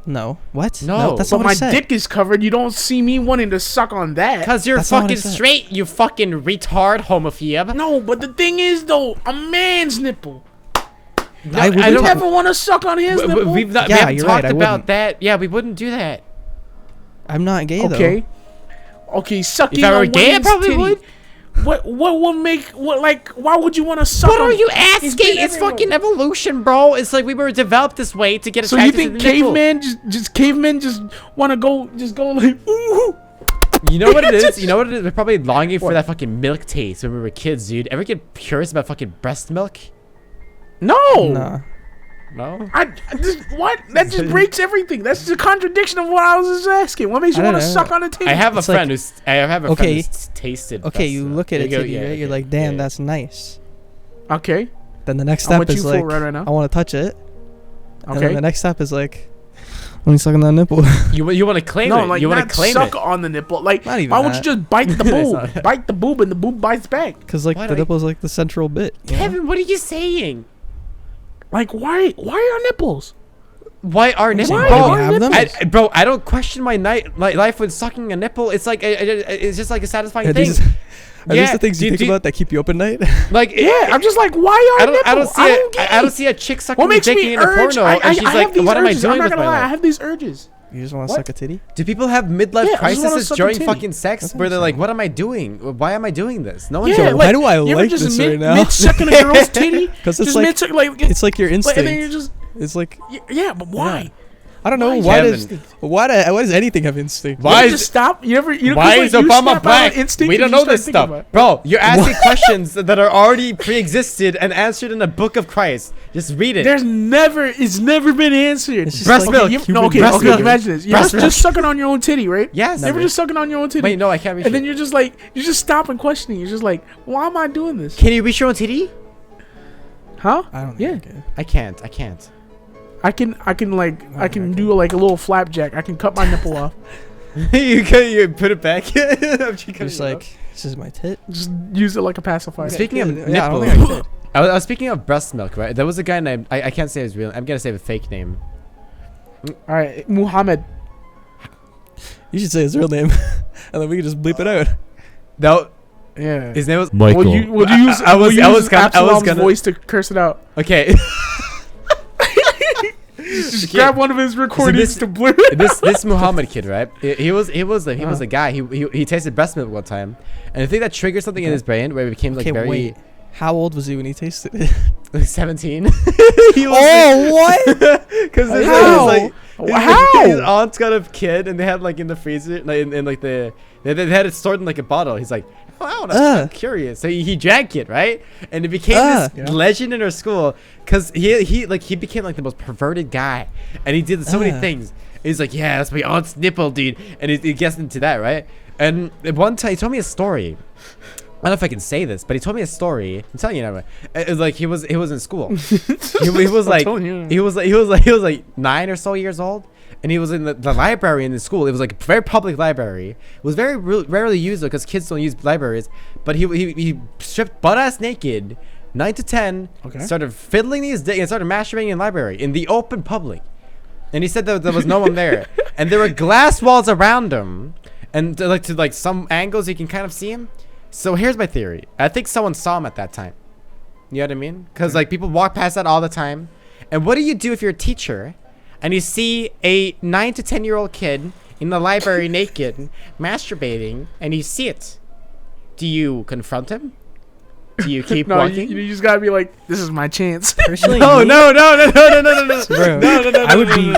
S5: no, what?
S4: No,
S5: that's
S3: But
S5: not what
S3: my
S5: I said.
S3: dick is covered. You don't see me wanting to suck on that.
S4: Because you're
S5: That's not what I
S4: fucking
S5: said.
S4: straight, you fucking retard homophobe.
S3: No, but the thing is though, a man's nipple.
S5: I would
S3: I
S5: talk-
S3: never want to suck on his nipple.
S4: We
S5: Yeah,
S4: haven't
S5: you're
S4: talked
S5: right, I
S4: about
S5: wouldn't.
S4: that. Yeah, we wouldn't do that.
S5: I'm not gay though.
S3: Okay. Okay, sucking
S4: If I were
S3: on
S4: gay, I
S3: women's
S4: probably
S3: titty.
S4: would.
S3: What would make why would you want to suck
S4: What
S3: on
S4: are you
S3: It's
S4: asking?
S3: been
S4: It's
S3: everywhere.
S4: fucking evolution, bro. It's like we were developed this way to get
S3: So you
S4: attracted
S3: think
S4: to the nipple.
S3: cavemen just want to go like ooh.
S4: You know what it is? You know what it is? We're probably longing for
S3: What?
S4: that fucking milk taste when we were kids, dude. Ever get curious about fucking breast milk?
S3: No.
S5: Nah.
S4: No.
S3: I just what? That just breaks everything. That's the contradiction of what I was just asking. What makes you
S5: I don't
S3: want to
S5: know.
S3: suck on a titty?
S4: I have a
S5: It's like-
S4: friend who's. I have a
S5: Okay.
S4: friend who's tasted.
S5: Okay,
S4: breast
S5: you
S4: milk.
S5: look at
S4: There
S5: it,
S4: you go,
S5: titty,
S4: yeah,
S5: right? You're
S4: okay,
S5: like, damn,
S4: yeah.
S5: that's nice.
S3: Okay.
S5: Then the next
S3: I'm
S5: step
S3: with you
S5: is
S3: for
S5: like,
S3: it right now.
S5: I want to touch it. And then
S3: Okay.
S5: the next step is like, let me suck on that nipple.
S4: You want to claim
S3: No,
S4: it?
S3: like
S4: you want
S3: not
S4: to claim
S3: suck
S4: it?
S3: on the nipple. Like
S5: Not even
S3: why would
S5: that.
S3: you just bite the
S4: It's
S3: boob?
S4: not-
S3: Bite the boob and the boob bites back.
S5: Because like
S4: Why
S5: the
S4: do I-
S5: nipple's like the central bit. you know?
S4: Kevin, what are you saying?
S3: Like why are nipples?
S4: Why are nipples?
S3: Why
S4: Bro,
S3: are
S5: have them?
S4: bro, I don't question my life with sucking a nipple. It's like it's just like a satisfying
S5: Are
S4: thing.
S5: these, are
S4: Yeah,
S5: these the things you
S4: do-
S5: think
S4: do-
S5: about that keep you up at night?
S4: Like
S3: Yeah, I'm just like why are nipples?
S4: I don't see a chick sucking
S3: What
S4: a
S3: makes
S4: dick
S3: me
S4: in a
S3: urge?
S4: porno,
S3: I
S4: and she's
S3: have
S4: like,
S3: these
S4: "What am I
S3: urges.
S4: doing
S3: I'm not
S4: with
S3: gonna
S4: my
S3: lie. I
S4: life?"
S3: have these urges.
S5: You just want to
S3: What?
S5: suck a titty?
S4: Do people have midlife
S3: Yeah, I just wanna
S4: crises
S3: suck a
S4: during
S3: titty.
S4: fucking sex
S5: That's what
S4: where
S5: I'm
S4: they're like,
S5: saying.
S4: "What am I doing? Why am I doing this?" No one's
S3: Yeah,
S5: Yo,
S3: like,
S5: why do I
S3: you ever
S5: like
S3: just
S5: this
S3: mid,
S5: right now?
S3: mid sucking a girl's titty?
S5: 'Cause it's
S3: Just
S5: like-
S3: mid-suck, like
S5: It's like your
S3: like,
S5: instinct.
S3: and then you're just
S5: It's like,
S3: yeah, but why?
S5: I don't know.
S3: Why
S5: Why
S4: Kevin?
S5: does anything have instinct?
S4: Why
S3: You
S4: is-
S3: just stop? You never? You know, 'cause,
S4: Why
S3: like,
S4: is
S3: you snap
S4: Obama
S3: out
S4: black?
S3: of instinct
S4: We
S3: and
S4: don't
S3: you
S4: know
S3: start
S4: this
S3: thinking
S4: stuff,
S3: about it.
S4: bro. You're asking questions that are already pre-existed and answered in the Book of Christ. Just read it.
S3: It's never been answered.
S5: It's just
S4: Breast
S5: like
S4: milk.
S3: You,
S5: human
S3: no, okay,
S4: breast
S3: okay.
S4: milk.
S3: Imagine this. You're
S4: Breast milk.
S3: just sucking on your own titty, right?
S4: Yes.
S3: You're just sucking on your own titty.
S4: Wait, no, I can't reach
S3: And then
S4: it.
S3: you're just like, you just stop and questioning. You're just like, why am I doing this?
S4: Can you reach your own titty?
S3: Huh?
S5: I don't
S3: Yeah.
S5: think I can.
S4: I can't.
S3: I can do like a little flapjack. I can cut my nipple off.
S4: you put it back. I'm
S5: Just like, this is my tit.
S3: Just use it like a pacifier.
S4: Speaking of
S5: Yeah, I don't
S4: nipple,
S5: think I could.
S4: I was speaking of breast milk, right? There was a guy named I can't say his real. I'm gonna say the fake name.
S3: All right, Muhammad.
S5: You should say his real name, and then we can just bleep it out.
S4: No,
S3: Yeah.
S4: his name was
S2: Michael.
S3: Will you use
S4: I was gonna-
S3: Absalom's voice to curse it out?
S4: okay.
S3: Just grab one of his recordings
S4: this-
S3: to blur it.
S4: this Muhammad kid, right? He was a guy. He tasted breast milk one time, and I think that triggered something in his brain where it became like
S5: Okay,
S4: very
S5: wait. How old was he when he tasted it?
S4: like 17. He was
S5: Oh, what?
S4: because
S3: How? How?
S4: his aunt's got a kid, and they had like in the freezer, like in like they had it stored in like a bottle. He's like, oh, I'm curious. So he drank it, right? And it became this
S3: Yeah.
S4: legend in our school because he became like the most perverted guy, and he did so many things. He's like, yeah, that's my aunt's nipple, dude, and he gets into that, right? And one time he told me a story. I don't know if I can say this, but he told me a story. I'm telling you now. It was like he was in school. he was like
S3: telling you.
S4: he was like 9 or so years old, and he was in the library in the school. It was like a very public library. It was very rarely used because kids don't use libraries. But he stripped butt ass naked, 9 to 10.
S3: Okay.
S4: Started fiddling these and started masturbating in the library in the open public. And he said that there was no one there, and there were glass walls around him. and to some angles you can kind of see him. So here's my theory. I think someone saw him at that time. You know what I mean? Because like people walk past that all the time. And what do you do if you're a teacher and you see a 9 to 10-year-old kid in the library naked masturbating and you see it? Do you confront him? Do you keep walking?
S3: You just gotta be like, this is my chance.
S5: Personally,
S4: No.
S5: Bro,
S4: No.
S5: I would be.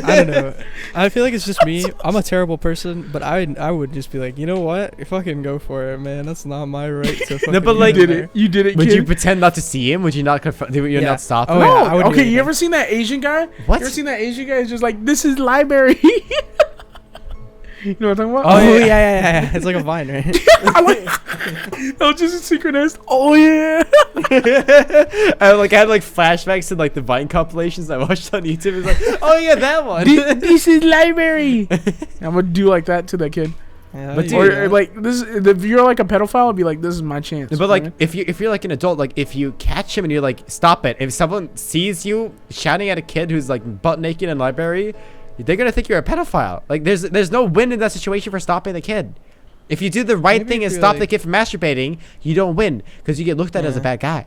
S5: I don't know. I feel like it's just me. I'm a terrible person, but I would just be like, you know what? Fucking go for it, man. That's not my right to fucking.
S4: No, but like,
S3: You did it.
S4: would
S3: kid.
S4: you pretend not to see him? Would you not confront? Would you
S5: Yeah.
S4: not stop
S5: Oh,
S4: him?
S5: yeah,
S3: No.
S5: I would do
S3: Okay, you
S5: anything.
S3: ever seen that Asian guy?
S4: What?
S3: You ever seen that Asian guy? It's just like, this is library. You know what I'm talking about?
S5: Oh yeah. It's like a vine, right?
S3: I like. That was just a synchronized. Oh yeah.
S4: I had flashbacks to like the Vine compilations I watched on YouTube. It's like, oh yeah, that one.
S3: This is library. I'm gonna do like that to that kid.
S5: Yeah,
S4: But
S5: you
S4: dude,
S3: Or like this. If you're like a pedophile, I'd be like, this is my chance.
S4: But like,
S3: man.
S4: if you're like an adult, like if you catch him and you're like, stop it. If someone sees you shouting at a kid who's like butt naked in library, they're gonna think you're a pedophile. Like there's no win in that situation for stopping the kid. If you do the right
S5: Maybe
S4: thing
S5: if
S4: and
S5: you're
S4: stop the
S5: like-
S4: kid from masturbating, you don't win because you get looked at as a
S5: Yeah.
S4: bad guy.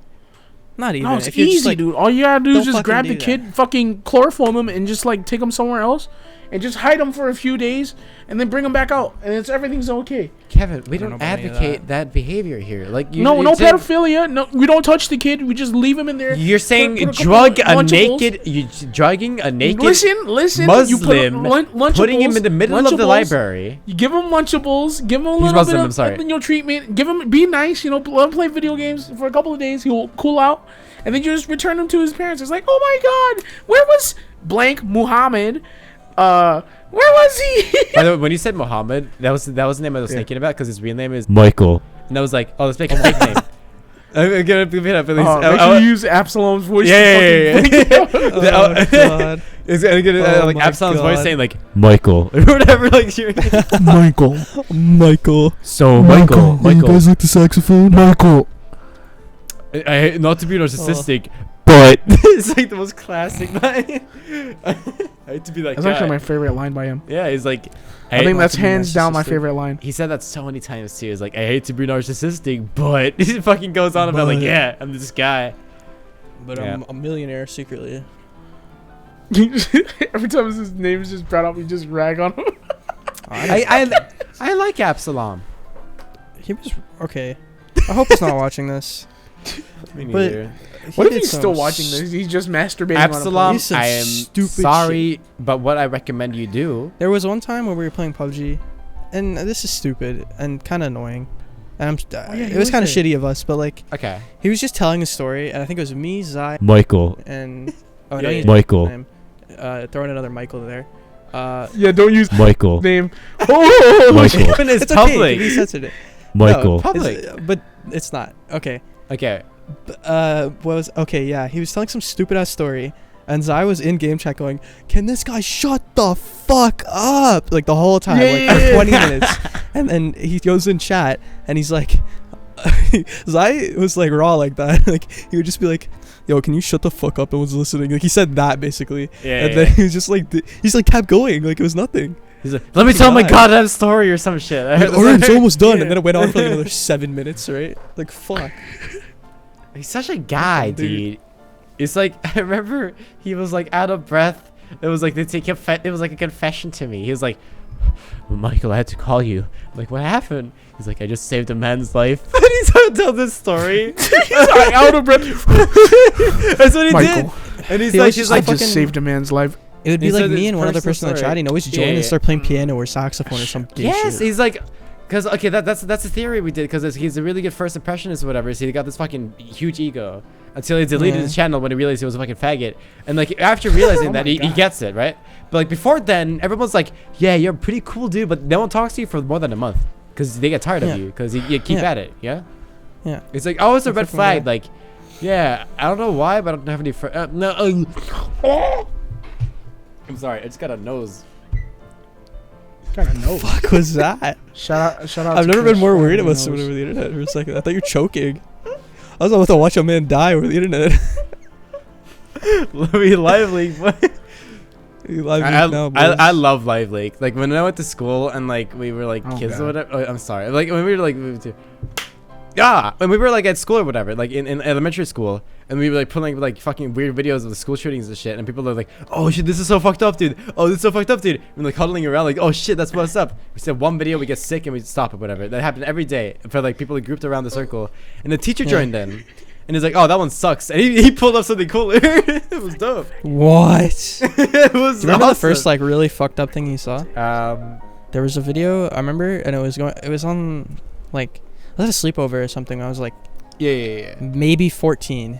S5: Not even.
S3: No, it's
S5: if you're just,
S3: easy,
S5: like,
S3: dude. All you gotta do is
S5: don't
S3: just
S5: fucking
S3: grab
S5: do
S3: the
S5: that.
S3: kid, fucking chloroform him, and just like take him somewhere else, and just hide him for a few days, and then bring him back out, and everything's okay.
S4: Kevin, we
S5: I don't
S4: don't
S5: know about any of
S4: advocate that behavior here. Like you,
S3: No
S4: you're saying-
S3: pedophilia. No, we don't touch the kid. We just leave him in there.
S4: You're saying
S3: put a couple
S4: drug a
S3: Lunchables.
S4: naked, you drugging a naked
S3: Listen. You put
S4: Muslim,
S3: Lunchables,
S4: putting him in the middle of the
S3: Lunchables.
S4: library.
S3: You give him Lunchables. Give him a
S4: He's
S3: little
S4: Muslim,
S3: bit
S4: I'm sorry.
S3: of treatment. Give him, be nice. You know, let him play video games for a couple of days. He'll cool out, and then you just return him to his parents. It's like, oh my God, where was blank Muhammad? Where was he?
S4: By the way, when you said Muhammad, that was the name I was
S3: Yeah.
S4: thinking about because his real name is Michael, and I was like, oh, let's make a fake name. I'm gonna pick it up at least.
S3: Make sure you use Absalom's voice.
S4: Yeah.
S5: Oh god.
S4: It's gonna get
S5: Oh
S4: like
S5: my
S4: Absalom's voice
S5: God.
S4: saying like Michael or whatever. Like you're
S3: Michael.
S5: Michael.
S4: so Michael.
S2: like the saxophone? Michael.
S4: I hate not to be narcissistic, but it's like the most classic line. I hate to be like
S3: That's
S4: that.
S3: actually my favorite line by him.
S4: Yeah, he's like,
S3: I think that's
S5: to be
S3: hands down my
S5: narcissistic.
S3: favorite line.
S4: he said that so many times too. He's like, I hate to be narcissistic, but he fucking goes on about like,
S5: But-
S4: yeah, I'm this guy.
S5: But
S4: Yeah.
S5: I'm a millionaire secretly.
S3: Every time his name is just brought up, we just rag on him.
S4: I like Absalom.
S5: He was okay. I hope he's not watching this.
S4: Me
S5: But-
S4: neither.
S3: What if
S5: did
S3: he's
S5: some
S3: still watching this? He's just masturbating
S4: Absalom,
S3: on a
S5: He's some
S4: I am
S5: stupid
S4: sorry, but what I recommend you do.
S5: There was one time where we were playing PUBG, and this is stupid and kind of annoying. And
S3: yeah,
S5: it
S3: he
S5: was
S3: was
S5: kind of
S3: there.
S5: shitty of us, but like
S4: Okay.
S5: he was just telling a story, and I think it was me, Zai,
S2: Michael.
S5: and oh
S4: Yeah,
S5: no,
S4: yeah.
S5: he's
S2: Michael.
S5: name. Throwing another Michael there.
S3: Yeah, don't use
S2: Michael.
S3: name. Oh,
S2: Michael.
S4: Even it's
S5: It's
S4: public.
S5: okay. He censored it.
S2: Michael.
S4: Public.
S5: But it's not okay.
S4: Okay.
S5: What was okay? Yeah, he was telling some stupid ass story, and Zai was in game chat going, "Can this guy shut the fuck up?" Like the whole time,
S3: Yeah,
S5: like
S3: yeah,
S5: for 20
S3: yeah.
S5: minutes, and then he goes in chat and he's like, Zai was like raw like that. Like he would just be like, "Yo, can you shut the fuck up?" No one's listening. Like he said that basically,
S4: Yeah.
S5: and then he was just like, he's like kept going, like it was nothing.
S4: He's like, let me tell my
S5: God.
S4: goddamn story or some shit.
S5: Like, Oran's almost done,
S4: Yeah.
S5: and then it went on for like another 7 minutes, right? Like fuck.
S4: He's such a guy,
S5: Dude.
S4: dude. It's like I remember he was like out of breath. It was like it was like a confession to me. He was like, Michael, I had to call you. I'm like, what happened? He's like, I just saved a man's life. And he's trying to tell this story.
S3: Sorry, out of breath.
S4: That's what he
S3: Michael.
S4: did. And he's
S5: He
S4: like,
S5: was
S4: he's
S5: just
S3: I
S4: like,
S5: fucking-
S3: just saved a man's life.
S5: It would be
S4: He
S5: like
S4: said
S5: me
S4: his
S5: and one other
S4: personal
S5: person in the
S4: story.
S5: chat. He'd always join
S4: Yeah,
S5: and
S4: yeah.
S5: start playing piano or saxophone or some gay
S4: yes.
S5: shit.
S4: He's like, because okay, that's the theory we did. Because he's a really good first impressionist or whatever. So he got this fucking huge ego until he deleted
S5: Yeah.
S4: his channel when he realized he was a fucking faggot. And like after realizing that, he gets it, right? But like before then, everyone's like, yeah, you're a pretty cool dude, but no one talks to you for more than a month because they get tired
S5: Yeah.
S4: of you because you keep
S5: Yeah.
S4: at it. Yeah.
S5: Yeah.
S4: It's like, oh, it's a
S5: I
S4: red
S5: fucking
S4: flag.
S5: agree.
S4: Like, yeah, I don't know why, but I don't have any friends. No. I'm sorry, I just got a nose.
S3: Kind of know.
S5: Fuck was that?
S3: Shout out.
S5: I've
S3: to
S5: never been
S3: Chris
S5: more
S3: for
S5: worried
S3: the
S5: about
S3: nose.
S5: someone over the internet for a second. I thought you were choking. I was about to watch a man die over the internet.
S4: Let me lively. But I love Live Leak. Like when I went to school and like we were like kids
S2: God.
S4: or whatever. Oh, I'm sorry. Like when we were like when we were like at school or whatever, like in elementary school, and we were like putting like fucking weird videos of the school shootings and shit, and people are like, oh shit, this is so fucked up, dude. Oh, this is so fucked up, dude. And like huddling around like, oh shit, that's what's up. We said one video, we get sick and we stop it, whatever. That happened every day for like people grouped around the circle, and the teacher joined in. And he's like, oh, that one sucks. And he pulled up something cooler. It was dope.
S5: What?
S4: It was
S5: Do you remember the
S4: awesome.
S5: first like really fucked up thing you saw?
S4: Um,
S5: There was a video I remember, and it was on like I was at a sleepover or something. I was like
S4: yeah.
S5: maybe 14.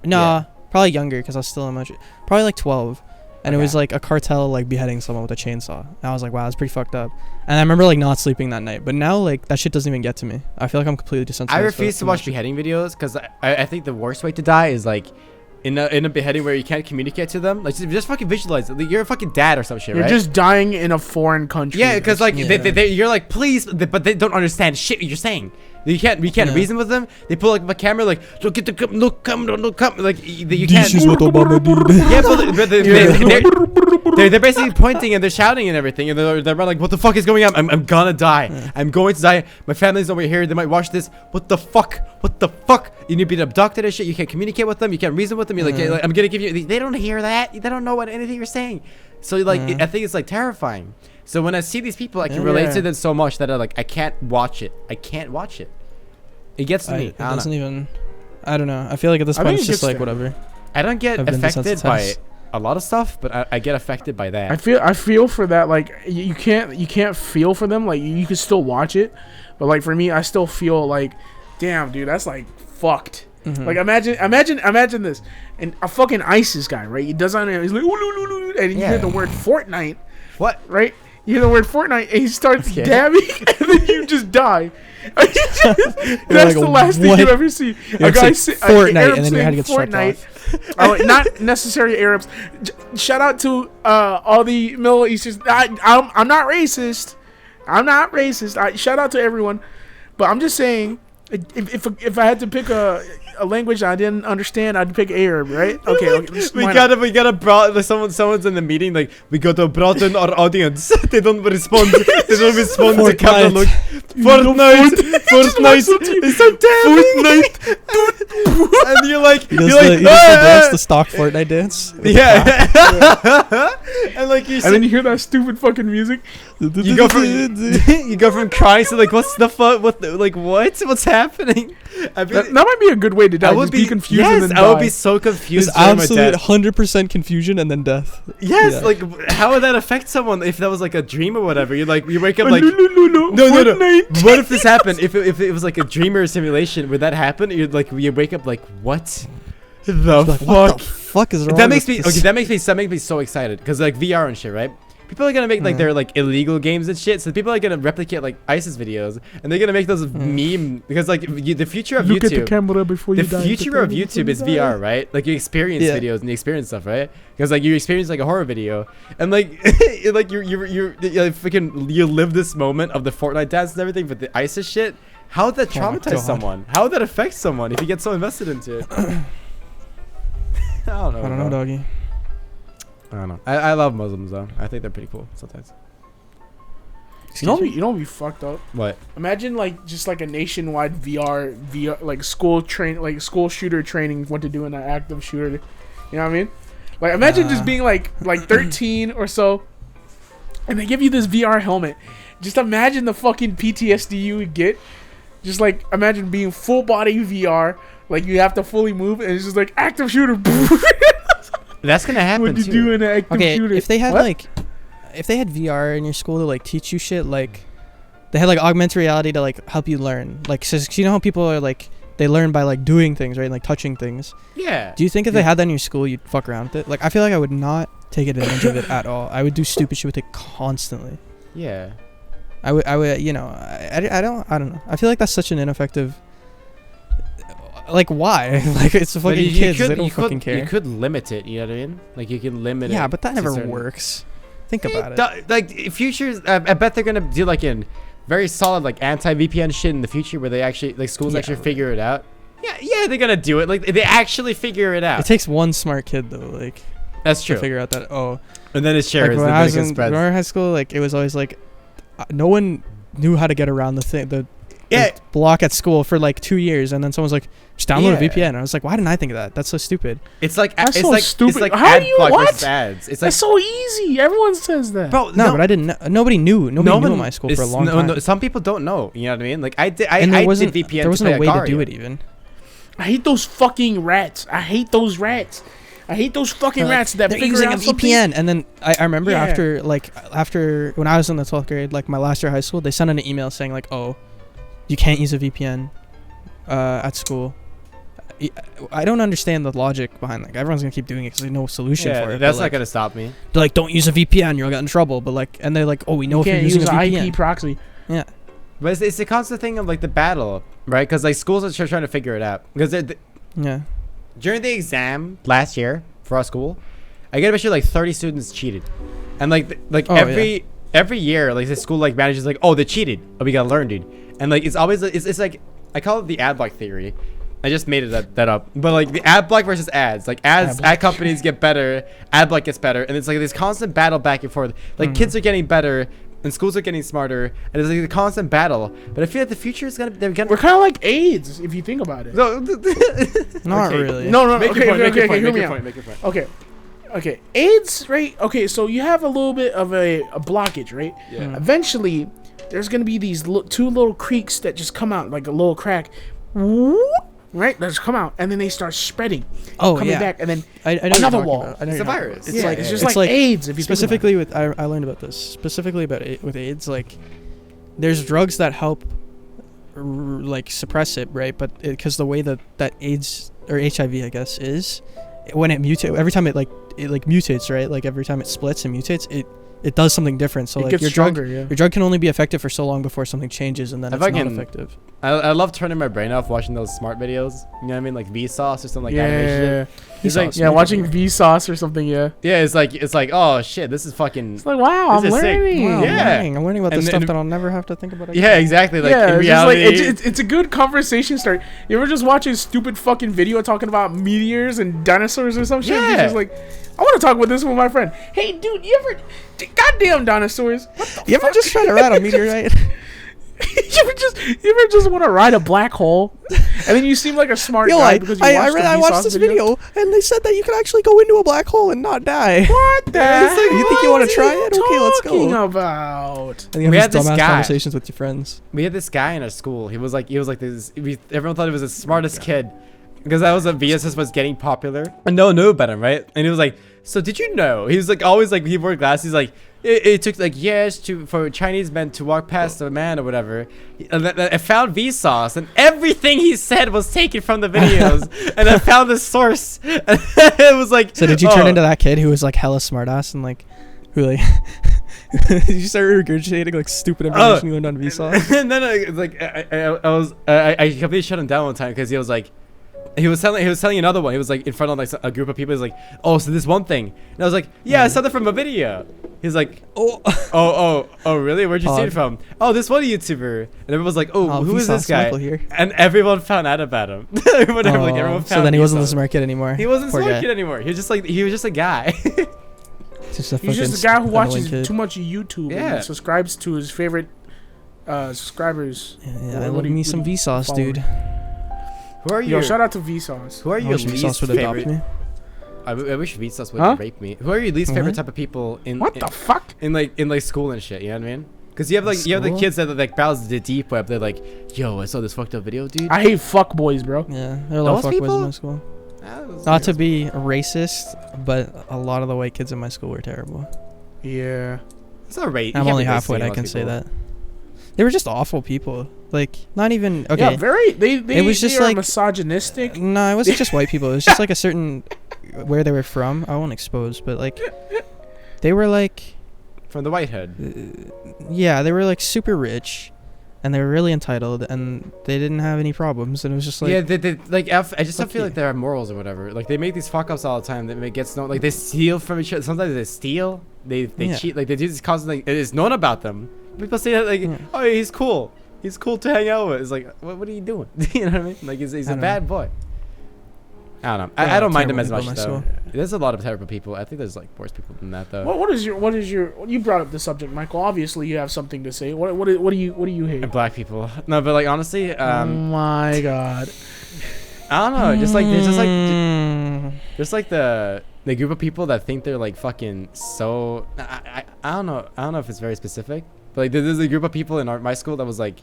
S5: Nah, probably younger because I was still in my probably like 12. And it was like a cartel like beheading someone with a chainsaw. And I was like, wow, that's pretty fucked up. And I remember like not sleeping that night. But now like that shit doesn't even get to me. I feel like I'm completely desensitized.
S4: I refuse to watch beheading videos because I think the worst way to die is like in a beheading where you can't communicate to them. Like just fucking visualize it. Like, you're a fucking dad or some shit,
S3: You're
S4: right?
S3: just dying in a foreign country.
S4: Yeah, because like
S5: Yeah.
S4: they, you're like please, but they don't understand shit you're saying. We can't reason with them. They pull like a camera like look at the look come like you can't.
S5: This is what Obama did.
S4: Yeah, but they're basically pointing and they're shouting and everything, and they're like, what the fuck is going on? I'm gonna die. I'm going to die. My family's over here. They might watch this. What the fuck? What the fuck? You need to be abducted and shit. You can't communicate with them. You can't reason with them. You're like, I'm gonna give you. They don't hear that. They don't know what anything you're saying. So like, I think it's like terrifying. So when I see these people, I can relate to them so much that I can't watch it. I can't watch it. It gets to me.
S5: It doesn't even. I don't know. I feel like at this
S3: I
S5: point
S3: think
S5: it's
S3: it
S5: just
S3: gets
S5: like
S3: there.
S5: whatever.
S4: I don't get
S5: I've been
S4: affected by
S5: desensitized.
S4: a lot of stuff, but I get affected by that.
S3: I feel for that. Like you can't feel for them. Like you can still watch it, but like for me, I still feel like, damn, dude, that's like fucked. Like imagine this, and a fucking ISIS guy, right? He does on it. He's like, ooh, and you hear the word Fortnite,
S4: What?
S3: right? You hear the word Fortnite, and he starts
S4: Okay.
S3: dabbing, and then you just die. That's
S5: like,
S3: the last thing
S5: what?
S3: you ever see.
S5: You
S3: A guy
S5: say
S3: say
S5: Fortnite,
S3: Arab
S5: and then your head gets chopped
S3: Fortnite. Not necessarily Arabs. Shout out to all the Middle Easterns. I'm not racist. I'm not racist. Shout out to everyone, but I'm just saying, if I had to pick a language I didn't understand, I'd pick Arab, right? Okay.
S4: We gotta like, someone's in the meeting like we gotta broaden our audience. They don't respond to camera look. Fortnite. It's so damn Fortnite. And you're like
S5: He does the
S4: "Ah!"
S5: stock Fortnite dance.
S4: Yeah. And like
S3: and then you hear that stupid fucking music.
S4: you go from crying to like what's the fuck what's happening? I mean,
S3: That might be a good way to die.
S4: I would
S3: just be confused.
S4: Yes,
S3: and then
S4: I would
S3: die.
S4: be so confused.
S5: There's
S4: during my
S5: absolute
S4: death.
S5: 100% confusion and then death.
S4: Yes,
S5: Yeah.
S4: like how would that affect someone if that was like a dream or whatever? You wake up like
S3: no.
S4: No. What if this happened? If it was like a dream or a simulation, would that happen? You wake up like what the
S5: Like,
S4: fuck?
S5: what the fuck is wrong?
S4: That makes
S5: with
S4: me
S5: this?
S4: okay. That makes me so excited because like VR and shit, right? People are gonna make like their like illegal games and shit. So people are gonna replicate like ISIS videos, and they're gonna make those meme because like the future of
S3: Look at the
S4: YouTube.
S3: camera before you
S4: The
S3: die.
S4: future of YouTube is VR, right? Like you experience
S5: Yeah.
S4: videos and you experience stuff, right? Because like you experience like a horror video, and like like you're freaking you live this moment of the Fortnite dance and everything, but the ISIS shit. How would that
S5: Oh my
S4: traumatize
S5: God.
S4: someone? How would that affect someone if you get so invested into it? I don't know.
S5: I don't know,
S4: bro.
S5: doggy.
S4: I don't know. I love Muslims though. I think they're pretty cool sometimes.
S3: You know, be fucked up.
S4: What?
S3: Imagine like just like a nationwide VR like school shooter training. What to do in an active shooter. You know what I mean? Like imagine just being like 13 or so, and they give you this VR helmet. Just imagine the fucking PTSD you would get. Just like imagine being full body VR. Like you have to fully move, and it's just like active shooter.
S4: That's gonna happen
S3: What you
S4: too.
S3: do in an active
S5: Okay,
S3: shooter?
S5: if they had
S3: What?
S5: if they had VR in your school to like teach you shit, like they had like augmented reality to like help you learn, like so you know how people are like they learn by like doing things, right, like touching things.
S4: Yeah.
S5: Do you think if they had that in your school, you'd fuck around with it? Like I feel like I would not take advantage of it at all. I would do stupid shit with it constantly.
S4: Yeah.
S5: I would, you know, I don't know. I feel like that's such an ineffective. Like why? Like it's
S4: But
S5: fucking
S4: you
S5: kids.
S4: could-
S5: They don't
S4: you
S5: fucking
S4: could-
S5: care.
S4: You could limit it. You know what I mean? Like you can limit it.
S5: Yeah, but that
S4: to
S5: never
S4: certain-
S5: works. Think about it.
S4: Like futures, I bet they're gonna do like in very solid like anti-VPN shit in the future where they actually like schools
S5: Yeah.
S4: actually figure it out. Yeah, they're gonna do it. Like they actually figure it out.
S5: It takes one smart kid though. Like
S4: That's true.
S5: To figure out that
S4: And then it shares.
S5: when
S4: and
S5: I
S4: then
S5: was
S4: it gets
S5: in
S4: spread.
S5: high school, like it was always like no one knew how to get around the block at school for like 2 years, and then someone's like, just download a VPN. And I was like, why didn't I think of that? That's so stupid.
S4: It's like
S3: That's
S4: it's
S3: so
S4: like
S3: stupid.
S4: It's like
S3: How
S4: ad
S3: do you
S4: block
S3: what?
S4: versus ads. It's like
S3: That's so easy. Everyone says that.
S4: bro.
S5: No, but I didn't. Nobody knew. Nobody knew in my school for a long time.
S4: Some people don't know. You know what I mean? Like I did.
S5: And
S4: I
S5: wasn't,
S4: did VPN.
S5: there wasn't
S4: to
S5: a
S4: play
S5: way to do
S4: Agario.
S5: it even.
S3: I hate those fucking rats. I hate those rats. I hate those fucking rats that
S5: they're
S3: figure
S5: using
S3: out
S5: a
S3: something.
S5: VPN. And then I remember
S3: Yeah.
S5: after when I was in the 12th grade, like my last year of high school, they sent an email saying like, oh, you can't use a VPN at school. I don't understand the logic behind like everyone's gonna keep doing it because there's no solution for it.
S3: like,
S4: That's not gonna stop me.
S5: They're like, don't use a VPN, you'll get in trouble. But like, and they're like, oh, we know
S3: You
S5: if you're
S3: can't
S5: using
S3: use
S5: a
S3: an
S5: VPN.
S3: IP proxy.
S5: Yeah.
S4: But it's the constant thing of like the battle, right? Because like schools are trying to figure it out. Because
S5: Yeah.
S4: during the exam last year for our school, I get a picture like 30 students cheated, and every year like the school like manages like, oh, they cheated, oh, we gotta learn, dude. And like it's always it's like I call it the ad block theory. I just made that up, but like the ad block versus ads, like ad companies get better, ad block gets better, and it's like this constant battle back and forth. Like kids are getting better and schools are getting smarter, and it's like a constant battle. But I feel like the future is gonna
S3: We're kind of like AIDS if you think about it.
S4: no,
S5: Not
S4: okay.
S5: really.
S3: No,
S4: Make your point. Make your point.
S3: hear
S4: Make
S3: me
S4: your
S3: out.
S4: point. Make your point.
S3: Okay, AIDS, right? Okay, so you have a little bit of a blockage, right?
S4: Yeah.
S3: Eventually, there's gonna be these two little creaks that just come out like a little crack, right? That just come out, and then they start spreading, coming back, and then
S5: I know
S3: another
S5: what you're
S3: wall.
S5: talking about. I know
S4: It's
S5: you're
S4: a
S5: talking
S4: virus.
S5: about.
S3: It's
S4: Yeah,
S3: like it's
S4: yeah,
S3: just
S4: yeah.
S3: like AIDS. If you
S5: Specifically with I learned about this specifically with AIDS. Like, there's drugs that help like suppress it, right? But because the way that AIDS or HIV, I guess, is when it mutates, every time it mutates, right? Like every time it splits and mutates, it does something different. So
S3: it
S5: like
S3: gets
S5: your
S3: stronger.
S5: your drug can only be effective for so long before something changes, and then
S4: If
S5: it's
S4: I
S5: not
S4: can-
S5: effective.
S4: I love turning my brain off watching those smart videos. You know what I mean? Like Vsauce or something like animation
S3: Yeah,
S4: shit.
S5: He's
S4: like-
S5: like,
S3: yeah, watching Vsauce or something. Yeah,
S4: Yeah, it's like oh shit, this is fucking.
S3: it's like wow,
S4: This
S3: I'm
S4: is sick.
S3: learning.
S5: wow,
S4: Yeah.
S5: I'm learning about
S4: And
S5: this
S4: then-
S5: stuff that I'll never have to think about again.
S4: Yeah, exactly. Like
S3: yeah,
S4: in
S3: it's just like
S4: reality,
S3: it's a good conversation start. You ever just watch a stupid fucking video talking about meteors and dinosaurs or some shit?
S4: Yeah.
S3: It's just like, I want to talk about this with my friend. Hey, dude, you ever, goddamn dinosaurs? What the
S5: You ever
S3: fuck?
S5: just try to ride a meteorite?
S3: you ever just want to ride a black hole, and then you seem like a smart
S5: Yo,
S3: guy because you
S5: I watched
S3: Vsauce
S5: this
S3: videos?
S5: video, and they said that you can actually go into a black hole and not die.
S3: What the
S5: It's like,
S3: hell
S5: you think you wanna
S3: is
S5: try
S3: he
S5: it? Okay, let's go.
S3: talking about?
S5: And you
S4: We
S5: have
S4: had
S5: these
S4: this
S5: dumbass
S4: guy.
S5: conversations with your friends.
S4: we had this guy in our school. He was like this. Everyone thought he was the smartest kid because that was a VSS was getting popular, and no one knew about him, right? And he was like, so did you know? He was like always like he wore glasses. He's like. It took like years for Chinese men to walk past a man or whatever. And I found Vsauce, and everything he said was taken from the videos. And I found the source. And it was like.
S5: So did you turn into that kid who was like hella smartass and like, who like, did you start regurgitating like stupid information you learned on Vsauce?
S4: And then I completely shut him down one time because he was like. He was telling another one. He was like in front of like a group of people. He's like, "Oh, so this one thing." And I was like, "Yeah, I saw that from a video." He's like, "Oh, really? Where'd you see it from?" "Oh, this one YouTuber." And everyone was like, "Oh, who is this
S5: Vsauce
S4: guy?"
S5: Michael here.
S4: And everyone found out about him. Everyone found
S5: so then he wasn't the
S4: Vsauce.
S5: smart kid anymore.
S4: He wasn't a
S5: Poor
S4: smart
S5: guy.
S4: kid anymore. He was just a guy.
S5: Just a
S3: He's
S5: fucking
S3: just a guy who
S5: annoying
S3: watches
S5: kid.
S3: too much YouTube
S4: Yeah.
S3: and subscribes to his favorite subscribers.
S5: Yeah, I
S3: What
S5: love
S3: do you-
S5: me
S3: what
S5: some
S3: do you
S5: Vsauce,
S3: follow?
S5: dude.
S4: Who are
S3: Yo,
S4: you?
S3: shout out to Vsauce.
S4: Who are
S5: I
S4: your
S5: wish
S4: least
S5: Vsauce would adopt
S4: favorite?
S5: me.
S4: I wish Vsauce would
S3: Huh?
S4: rape me. Who are your least favorite
S5: What?
S4: type of people in
S3: What the fuck?
S4: in like school and shit? You know what I mean? Because you have the
S5: School?
S4: kids that like browse the deep web. They're like, "Yo, I saw this fucked up video, dude."
S3: I hate fuck boys, bro.
S5: Yeah, there are a lot of
S4: Those
S5: fuckboys
S4: people?
S5: in my school.
S4: That was-
S5: Not to be racist, but a lot of the white kids in my school were terrible.
S3: Yeah.
S4: It's not right.
S5: I'm only half white, I can say that. They were just awful people. Like, not even okay.
S3: Yeah, very. They
S5: It was just
S3: are
S5: like-
S3: misogynistic.
S5: No, it wasn't just white people. It was just like a certain where they were from. I won't expose, but like they were like
S4: From the white hood.
S5: yeah, they were like super rich, and they were really entitled, and they didn't have any problems, and it was just like
S4: Yeah, they like. I just don't
S5: fuck
S4: feel
S5: you.
S4: like they have morals or whatever. Like they make these fuck ups all the time. That make gets known. Like they steal from each other. Sometimes they steal. They
S5: Yeah.
S4: cheat. Like they do this constantly. It is known about them. People say that like,
S5: Yeah.
S4: "Oh, he's cool. He's cool to hang out with." It's like, what are you doing? You know what I mean? Like he's
S5: I
S4: a
S5: don't
S4: bad boy. I don't know.
S5: Yeah,
S4: I don't mind him
S5: terrible
S4: as
S5: people
S4: much
S5: in my
S4: though.
S5: school.
S4: There's a lot of terrible people. I think there's like worse people than that though.
S3: What is your? You brought up the subject, Michael. Obviously, you have something to say. What do you hate?
S4: And black people. No, but like honestly,
S3: Oh my god.
S4: I don't know. Just like there's like the group of people that think they're like fucking so. I don't know. I don't know if it's very specific, but like there's a group of people in my school that was like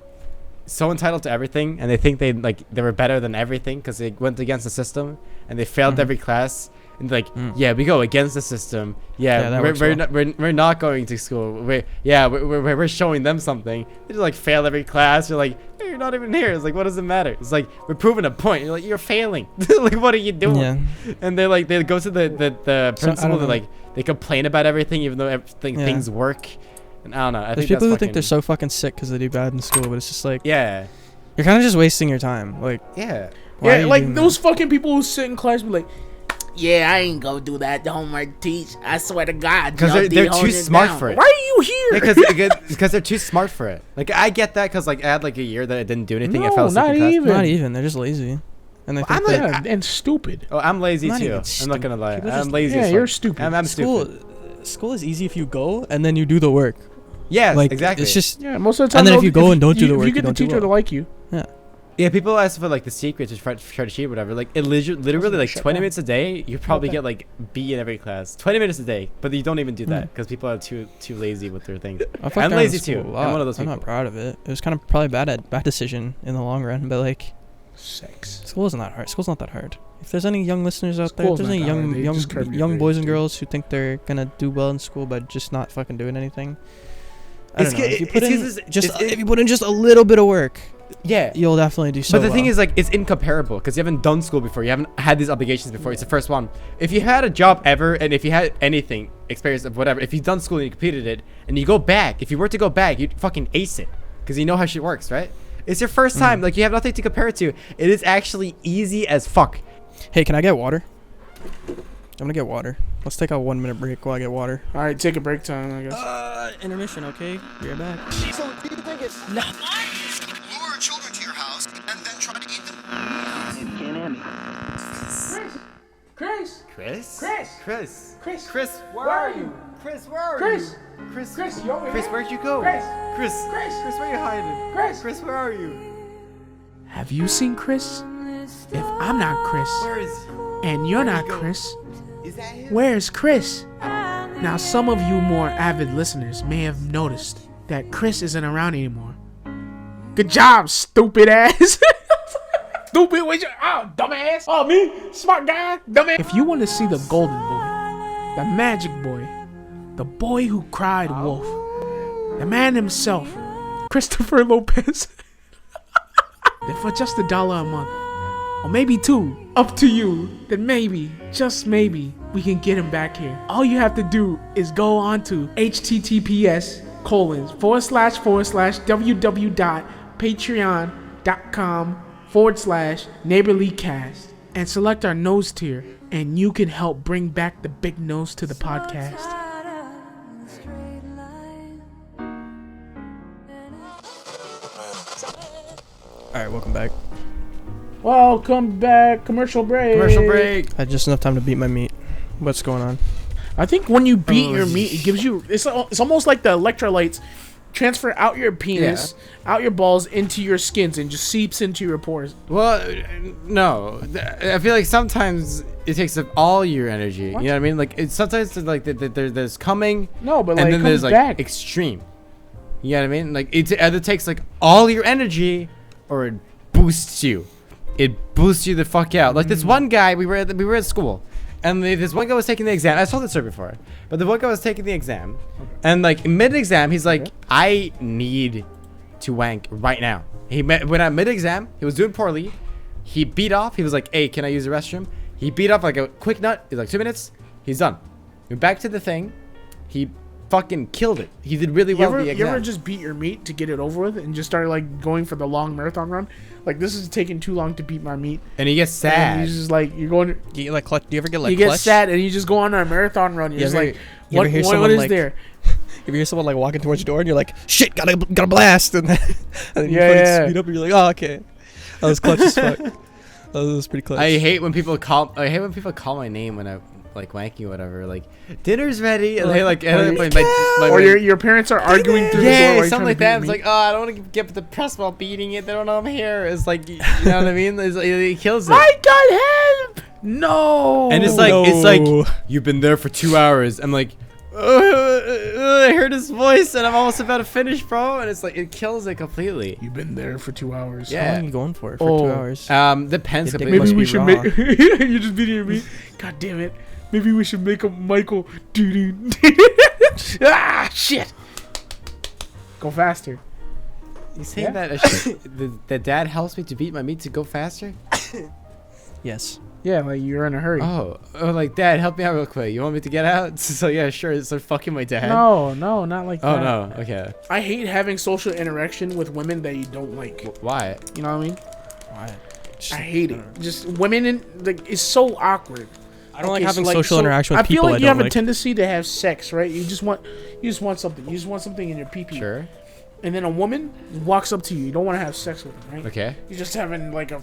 S4: so entitled to everything, and they think they were better than everything because they went against the system and they failed every class. And like, yeah, we go against the system. Yeah, we're not going to school. We're showing them something. They just like fail every class. You're like, hey, you're not even here. It's like, what does it matter? It's like we're proving a point. You're like, you're failing. Like, what are you doing? Yeah. And they go to the principal. They complain about everything, even though things work. And I don't know.
S5: There's people who think they're so fucking sick because they do bad in school, but it's just like,
S4: yeah,
S5: you're kind of just wasting your time. Like,
S3: yeah, like those fucking people who sit in class and be like, yeah, I ain't gonna do that. The homework teach. I swear to God,
S4: because they're too smart for it.
S3: Why are you here?
S4: Because they're too smart for it. Like I get that because like I had like a year that I didn't do anything.
S3: No,
S4: I fell asleep
S3: not
S4: in class.
S3: even.
S5: Not even. They're just lazy. And they think
S3: and stupid.
S4: Oh, I'm lazy too. I'm not gonna lie. I'm lazy.
S3: Yeah, you're stupid.
S4: I'm stupid.
S5: School is easy if you go and then you do the work.
S4: Yeah,
S5: like,
S4: exactly.
S5: It's just
S3: most of the time.
S5: And then if you go and don't do the work,
S3: you get the teacher to like you.
S5: Yeah.
S4: Yeah, people ask for like the secret to try to cheat or whatever. Like it literally like 20 minutes a day, you probably get like B in every class. 20 minutes a day, but you don't even do that because people are too lazy with their things.
S5: I'm
S4: lazy too. I'm one of those people.
S5: I'm not proud of it. It was kind of probably bad decision in the long run, but like, school isn't that hard. School's not that hard. If there's any young listeners out there, if there's any young boys and girls who think they're gonna do well in school but just not fucking doing anything, I don't know. If you put in just a little bit of work,
S4: yeah,
S5: you'll definitely do so.
S4: But the thing is, like, it's incomparable because you haven't done school before. You haven't had these obligations before. It's the first one. If you had a job ever, and if you had anything, experience of whatever, if you've done school and you completed it, and you go back, if you were to go back, you'd fucking ace it because you know how shit works, right? It's your first time. Like, you have nothing to compare it to. It is actually easy as fuck.
S5: Hey, can I get water? I'm gonna get water. Let's take a 1 minute break while I get water.
S3: All right, take a break time, I guess.
S5: Intermission, okay? Be right back.
S1: So, do you think it's lure children to your house and then try to eat them? You can't hear me.
S3: Chris,
S4: where are you? Chris,
S3: you over
S4: Chris,
S3: here?
S4: where'd you go?
S3: Chris,
S4: where are you hiding? Chris, where are you?
S3: Have you seen Chris? If I'm not Chris,
S4: Where is?
S3: and you're not Chris,
S4: Is that him?
S3: where's Chris? Now, some of you more avid listeners may have noticed that Chris isn't around anymore. Good job, stupid ass. Stupid, dumbass. Oh, me, smart guy, dumbass. If you want to see the golden boy, the magic boy, the boy who cried wolf, the man himself, Christopher Lopez, then for just $1 a month, or maybe $2, up to you, then maybe, just maybe, we can get him back here. All you have to do is go on to https://www.patreon.com/NeighborlyCast and select our nose tier, and you can help bring back the big nose to the podcast.
S5: Alright, welcome back.
S3: Welcome back. Commercial break.
S5: I had just enough time to beat my meat. What's going on?
S3: I think when you beat your meat, it gives you... It's almost like the electrolytes transfer out your penis, out your balls, into your skins, and just seeps into your pores.
S4: Well, no. I feel like sometimes it takes up all your energy.
S3: What?
S4: You know what I mean? Like, it's sometimes there's coming,
S3: No, but
S4: and
S3: like,
S4: then there's like
S3: back.
S4: extreme. You know what I mean? Like, it either takes like all your energy, or it boosts you. It boosts you the fuck out. Like this one guy, we were at school, and this one guy was taking the exam. I told this story before, but the one guy was taking the exam, and like mid-exam, he's like, I need to wank right now. When at mid-exam, he was doing poorly. He beat off. He was like, hey, can I use the restroom? He beat off like a quick nut. He's like 2 minutes. He's done. Went back to the thing. He fucking killed it. He did really well.
S3: You ever just beat your meat to get it over with and just started like going for the long marathon run? Like, this is taking too long to beat my meat.
S4: And he gets sad.
S3: And he's just like, you're going.
S5: Do you ever get like
S3: you get sad and you just go on a marathon run. You're just like, what is there?
S5: If you hear someone like walking towards your door and you're like, shit, gotta blast, and then you speed up and you're like, oh, okay. That was clutch as fuck. That was pretty clutch.
S4: I hate when people call my name when I like wanking or whatever, like dinner's ready, and they like, and
S3: or your parents are arguing through the door.
S4: yeah,
S3: while you're
S4: something
S3: trying
S4: like
S3: to
S4: that.
S3: beat
S4: It's
S3: me.
S4: like, oh, I don't want to get the press while beating it. They don't know I'm here. It's like, you know what I mean? It's like, it kills it.
S3: I got help. No.
S4: And it's like you've been there for 2 hours. I'm like, I heard his voice, and I'm almost about to finish, bro. And it's like it kills it completely.
S3: You've been there for 2 hours.
S5: How
S4: Yeah.
S5: long are you going for 2
S3: Oh.
S5: hours?
S4: Depends.
S5: Your dick
S3: Maybe
S5: must
S3: we
S5: be
S3: should
S5: raw.
S3: make. You're just beating me. God damn it. Maybe we should make a Michael. Ah, shit. Go faster.
S4: You saying
S3: Yeah.
S4: that the dad helps me to beat my meat to go faster?
S5: Yes.
S3: Yeah, like you're in a hurry.
S4: Oh, like, Dad, help me out real quick. You want me to get out? So yeah, sure. Start fucking my dad.
S3: No, not like
S4: Oh
S3: that.
S4: no. Okay.
S3: I hate having social interaction with women that you don't like.
S4: Why?
S3: You know what I mean?
S5: Why?
S3: I hate it. Just women in like it's so awkward.
S5: I don't like
S3: Okay,
S5: having
S3: so,
S5: social interaction with
S3: I feel
S5: people
S3: like
S5: I
S3: you have
S5: don't
S3: a
S5: like.
S3: tendency to have sex, right? You just want something. You just want something in your pee-pee.
S4: Sure.
S3: And then a woman walks up to you. You don't want to have sex with them, right?
S4: Okay.
S3: You're just having like a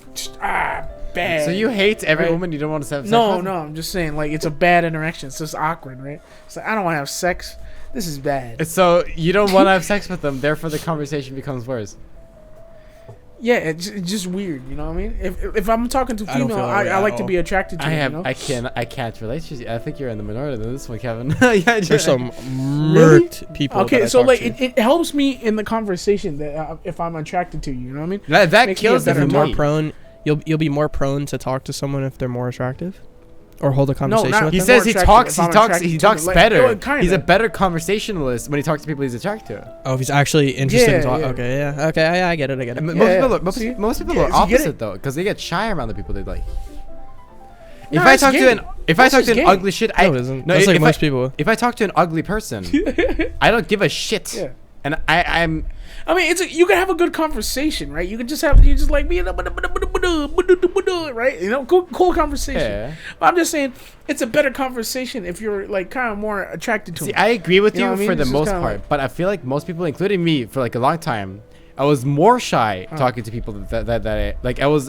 S3: bad.
S4: So you hate every
S3: right?
S4: woman you don't want to have sex
S3: No,
S4: with?
S3: no. I'm just saying like it's a bad interaction. It's just awkward, right? It's like I don't want to have sex. This is bad.
S4: So you don't want to have sex with them, therefore the conversation becomes worse.
S3: Yeah, it's just weird. You know what I mean? If I'm talking to
S5: I don't
S3: female,
S5: feel that way
S3: I
S5: at
S3: like to
S5: all.
S3: be attracted to. You know?
S4: I can't relate to you. I think you're in the minority in this one, Kevin. Yeah,
S5: There's some murked people.
S3: Okay,
S5: that I
S3: so
S5: talk
S3: like
S5: to.
S3: it helps me in the conversation that if I'm attracted to you, you know what I mean?
S4: that
S3: Makes me a
S4: kills it
S3: better
S4: for
S5: you're more
S4: me.
S5: prone. You'll be more prone to talk to someone if they're more attractive, or hold a conversation
S3: not-
S5: with
S4: He
S5: them.
S4: says he
S3: attractive
S4: talks.
S3: if
S4: He
S3: I'm
S4: talks.
S3: attracted
S4: He
S3: to them.
S4: talks
S3: Like,
S4: better.
S3: well, kinda.
S4: He's a better conversationalist when he talks to people he's attracted to.
S5: Oh, if he's actually interested in
S3: Yeah,
S5: talking.
S3: yeah.
S5: Okay, yeah. Okay, I get it. I get it.
S4: And
S3: Yeah,
S4: most
S3: see?
S4: people, most people
S3: Yeah,
S4: are
S3: so you get
S4: opposite
S3: it?
S4: though, because they get shy around the people they like.
S3: No,
S4: If I
S3: that's
S4: talk
S3: gay.
S4: to
S3: That's just gay.
S4: ugly shit,
S5: No, it isn't. That's
S4: if
S5: like
S4: I-
S5: most people.
S4: If I talk to an ugly person, I don't give a shit.
S3: Yeah.
S4: And I'm
S3: I mean, you can have a good conversation, right? You can just have you just like me, right? You know, cool conversation.
S4: Yeah.
S3: But I'm just saying, it's a better conversation if you're like kind of more attracted to
S4: See,
S3: him.
S4: I agree with
S3: You know
S4: you
S3: what I mean?
S4: for the
S3: It's just
S4: most
S3: kinda
S4: part,
S3: like-
S4: but I feel like most people, including me, for like a long time, I was more shy talking to people that I like. I was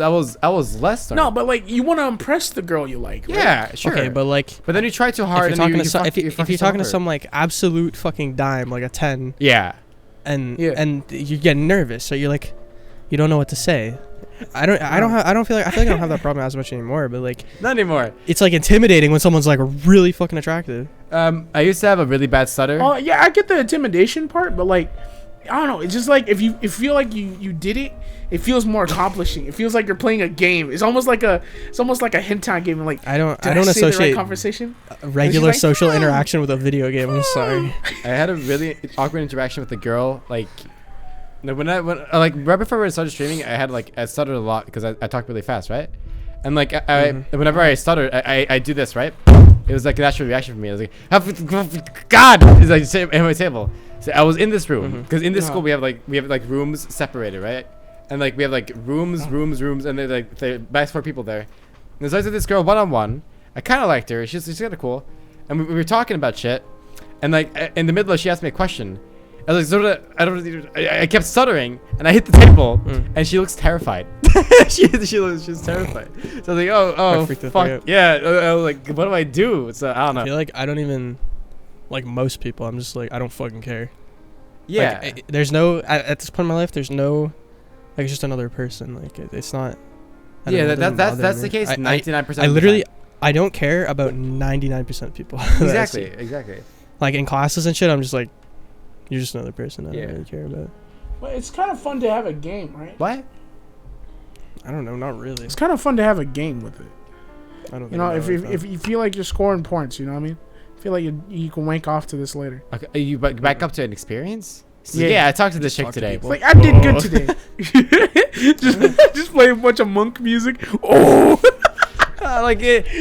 S4: less.
S3: No, but like you want to impress the girl you like. Right?
S4: yeah, sure.
S5: Okay, but like
S4: But then you try too hard,
S5: if you're
S4: and
S5: talking
S4: you
S5: to some,
S4: fuck-
S5: if, you,
S4: you
S5: if
S4: fuck
S5: you're
S4: yourself
S5: talking to
S4: over.
S5: some like absolute fucking dime, like a 10,
S4: Yeah.
S5: and
S3: Yeah.
S5: and you get nervous, so you're like, you don't know what to say. I feel like I don't have that problem as much anymore, but like
S4: Not anymore.
S5: it's like intimidating when someone's like really fucking attractive.
S4: I used to have a really bad stutter.
S3: Oh yeah, I get the intimidation part, but like I don't know. It's just like if you feel like you did it, it feels more accomplishing. It feels like you're playing a game. It's almost like a hentai game. Like
S5: I don't
S3: did I say the
S5: associate
S3: right conversation.
S5: regular
S3: like,
S5: social interaction with a video game. I'm sorry.
S4: I had a really awkward interaction with a girl. Like, when like right before we started streaming, I stuttered a lot because I talked really fast, right? And like whenever I stuttered, I do this, right? It was like a natural reaction for me. I was like, God! It's like in my table. So I was in this room because in this school we have like rooms separated, right? And like we have like rooms, and they're max 4 people there. And so I was with this girl one-on-one. I kind of liked her. She's kind of cool. And we were talking about shit. And like in the middle, she asked me a question. I was like, I kept stuttering, and I hit the table, and she looks terrified. she's terrified. So I was like, oh,
S5: freaked the fuck
S4: fuck,
S5: out.
S4: yeah. I was like, what do I do? So I don't
S5: I
S4: know.
S5: feel like I don't even like most people. I'm just like I don't fucking care.
S4: Yeah,
S5: Like, there's no at this point in my life. There's no like it's just another person. Like it's not. I don't know, it doesn't
S4: that's
S5: bother
S4: the
S5: me.
S4: case. 99%.
S5: I literally I don't care about 99% of people. that I see.
S4: exactly.
S5: Like in classes and shit, I'm just like, you're just another person. I
S4: Yeah.
S5: don't really care about.
S3: But it's kind of fun to have a game, right?
S4: What?
S5: I don't know. Not really.
S3: It's kind of fun to have a game with it.
S5: I don't.
S3: You know, if you feel like you're scoring points, you know what I mean? I feel like you can wank off to this later.
S4: Okay, are you back up to an experience? So,
S3: Yeah.
S4: yeah, I talked to this chick
S5: talk to
S4: today.
S5: people.
S3: Like I did good today. just play a bunch of monk music. Oh.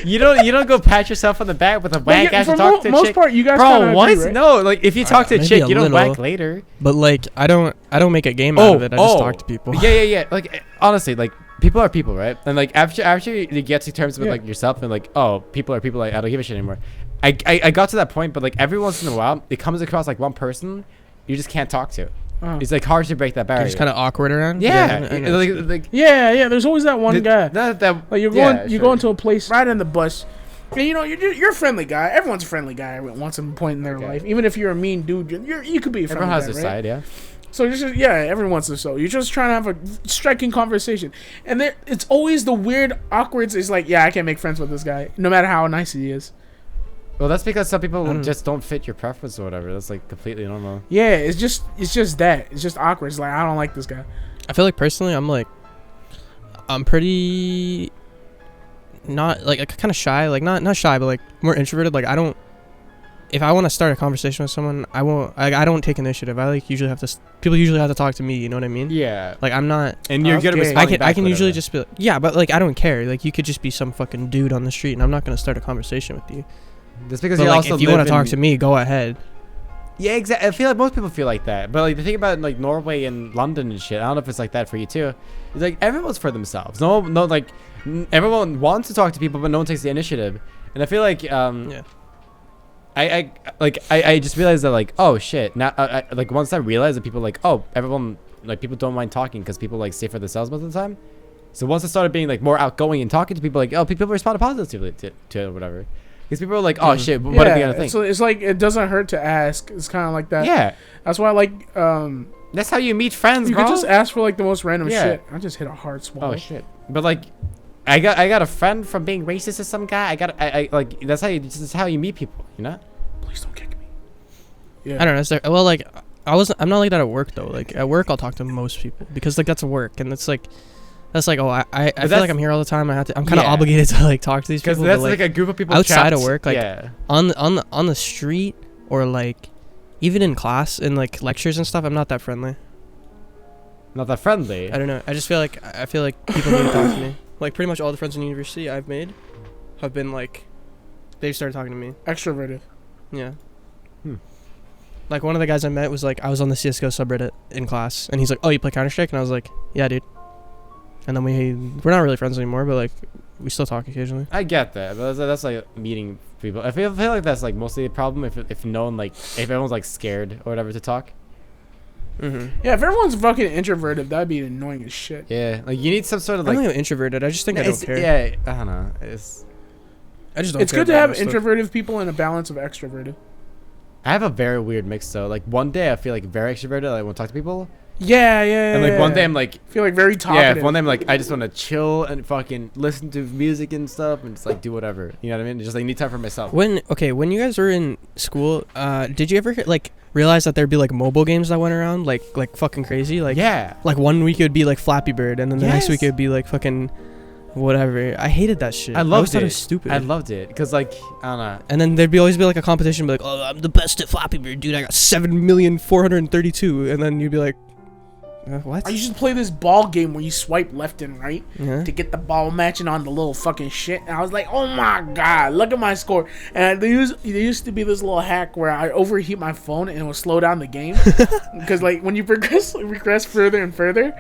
S4: You don't go pat yourself on the back with a whack
S3: yeah,
S4: after
S3: for
S4: talking to a
S3: most
S4: chick.
S3: part, you guys
S4: Bro,
S3: kinda
S4: what?
S3: agree, right?
S4: No, like if you talk to a
S5: maybe
S4: chick,
S5: a
S4: you don't
S5: little.
S4: whack later.
S5: But like, I don't make a game out of it. I just talk to people.
S4: Yeah. Like honestly, like people are people, right? And like after you get to terms with
S3: Yeah.
S4: like yourself and like, oh, people are people. Like I don't give a shit anymore. I got to that point, but like every once in a while, it comes across like one person you just can't talk to. It's like hard to break that barrier.
S5: You're just kind of awkward around.
S4: yeah.
S5: I know.
S4: Like
S3: Yeah. There's always that one guy.
S4: Not that
S3: Like you're
S4: yeah,
S3: going, you
S4: sure.
S3: go into a place, right on the bus, And, you know, you're a friendly guy. Everyone's a friendly guy at some point in their life. Even if you're a mean dude, you could be a friendly
S4: Everyone has
S3: guy,
S4: their
S3: right?
S4: side, yeah.
S3: So you're just, every once in a while, you're just trying to have a striking conversation, and it's always the weird, awkward. It's like, I can't make friends with this guy, no matter how nice he is.
S4: Well, that's because some people just don't fit your preference or whatever. That's like completely normal.
S3: Yeah, it's just that. It's just awkward. It's like, I don't like this guy.
S5: I feel like personally, I'm pretty not like kind of shy, like not shy, but like more introverted. Like if I want to start a conversation with someone, I don't take initiative. People usually have to talk to me. You know what I mean?
S4: Yeah.
S5: Like I'm not.
S4: And you're good at responding
S5: I can
S4: back,
S5: usually
S4: whatever.
S5: just be like, yeah, but like I don't care. Like you could just be some fucking dude on the street, and I'm not gonna start a conversation with you.
S4: That's because
S5: But
S4: you
S5: like
S4: also
S5: if you want to talk to me, go ahead.
S4: Yeah, exactly. I feel like most people feel like that. But like the thing about like Norway and London and shit, I don't know if it's like that for you too. It's like everyone's for themselves. Everyone wants to talk to people, but no one takes the initiative. And I feel like
S5: Yeah.
S4: I just realized that like, oh shit, now like once I realized that people like, oh, everyone like people don't mind talking because people like stay for themselves most of the time. So once I started being like more outgoing and talking to people, like, oh, people respond positively to it or whatever. Because people are like, oh shit, what are they gonna think?
S3: So it's like it doesn't hurt to ask. It's kind of like that.
S4: Yeah,
S3: that's why like
S4: that's how you meet friends,
S3: you
S4: bro.
S3: can just ask for like the most random
S4: Yeah.
S3: shit. I just hit a hard swallow.
S4: Oh shit! But like, I got a friend from being racist to some guy. I like that's how you meet people, you know?
S3: Please don't kick me. Yeah.
S5: I don't know. Well, like I'm not like that at work though. Like at work, I'll talk to most people because like that's work, and it's like. That's like, oh, I feel like I'm here all the time. I'm kind of obligated to like talk to these people.
S4: Because that's like a group of people
S5: outside
S4: trapped,
S5: of work, like
S4: yeah.
S5: on the street or like even in class in like lectures and stuff. I'm not that friendly.
S4: Not that friendly.
S5: I don't know. I just feel like people need to talk to me. Like pretty much all the friends in university I've made have been like they've started talking to me.
S3: Extroverted.
S5: Yeah. Like one of the guys I met was like I was on the CS:GO subreddit in class, and he's like, "Oh, you play Counter-Strike?" And I was like, "Yeah, dude." And then we're not really friends anymore, but like we still talk occasionally.
S4: I get that, but that's like meeting people. I feel like that's like mostly the problem if no one if everyone's like scared or whatever to talk.
S5: Mm-hmm.
S3: Yeah, if everyone's fucking introverted, that'd be annoying as shit.
S4: Yeah, like you need some sort of
S5: I'm
S4: like.
S5: not even introverted. I just think I don't care.
S4: Yeah, I don't know.
S5: I just don't.
S3: It's
S5: care
S3: good to
S5: about
S3: have
S5: most stuff.
S3: introverted people and a balance of extroverted.
S4: I have a very weird mix though. Like one day I feel like very extroverted. I want to talk to people.
S3: Yeah.
S4: And like one day I'm like.
S3: I feel like very talkative.
S4: Yeah, one day I'm like I just want to chill and fucking listen to music and stuff and just like do whatever. You know what I mean? Just like need time for myself.
S5: When you guys were in school, did you ever like realize that there'd be like mobile games that went around like fucking crazy? Like
S4: yeah.
S5: Like one week it would be like Flappy Bird, and then the next
S4: Yes.
S5: week it would be like fucking whatever. I hated that shit.
S4: I
S5: always
S4: loved
S5: thought
S4: it.
S5: it was stupid.
S4: I loved it because like I don't know.
S5: And then there'd always be like a competition, be like, "Oh, I'm the best at Flappy Bird, dude. I got 7,432," and then you'd be like, "What?"
S3: I used to play this ball game where you swipe left and right
S5: Yeah.
S3: to get the ball matching on the little fucking shit. And I was like, oh my god, look at my score. And there used to be this little hack where I overheat my phone and it would slow down the game. Because like when you regress further and further,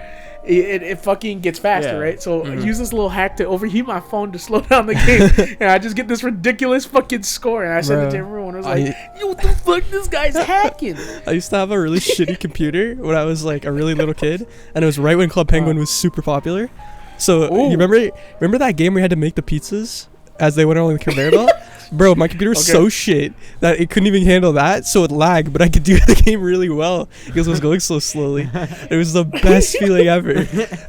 S3: it fucking gets faster,
S4: Yeah.
S3: right? So I use this little hack to overheat my phone to slow down the game. And I just get this ridiculous fucking score. And I sent it to everyone. I was like, yo, what the fuck? This guy's hacking.
S5: I used to have a really shitty computer when I was like a really little kid, and it was right when Club Penguin was super popular. So you remember that game where you had to make the pizzas as they went along the conveyor belt? Bro, my computer was so shit that it couldn't even handle that, so it lagged, but I could do the game really well because it was going so slowly. It was the best feeling ever.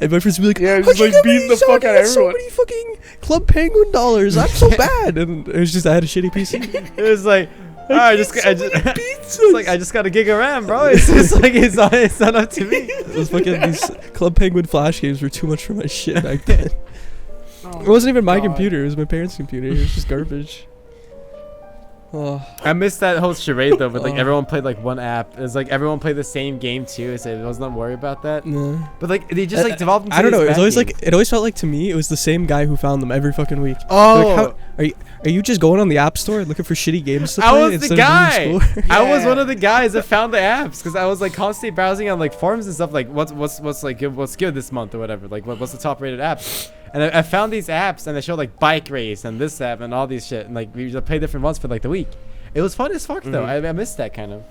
S5: And my friends would be like,
S3: yeah, just like beating the fuck out of everyone.
S5: So many fucking Club Penguin dollars. I'm so bad. And it was just I had a shitty PC.
S4: It was like. I just it's like I just got a gig of RAM, bro. It's just like it's not up to me.
S5: Those fucking these Club Penguin flash games were too much for my shit back then. It wasn't even my computer. It was my parents' computer. It was just garbage. Oh.
S4: I missed that whole charade though, but like everyone played like one app. It was like everyone played the same game too, so I was not worried about that.
S5: No.
S4: But like they just like developed. Into
S5: I don't know.
S4: these
S5: It was
S4: bad
S5: always
S4: games.
S5: like it always felt like to me it was the same guy who found them every fucking week.
S4: Oh,
S5: Like, are you just going on the app store looking for shitty games to play?
S4: I was the
S5: instead
S4: guy.
S5: of doing school?
S4: I was one of the guys that found the apps because I was like constantly browsing on like forums and stuff like what's like what's good this month or whatever. Like what's the top rated app? And I found these apps and they showed like bike race and this app and all these shit and like we just play different ones for like the week. It was fun as fuck though. I missed that kind of.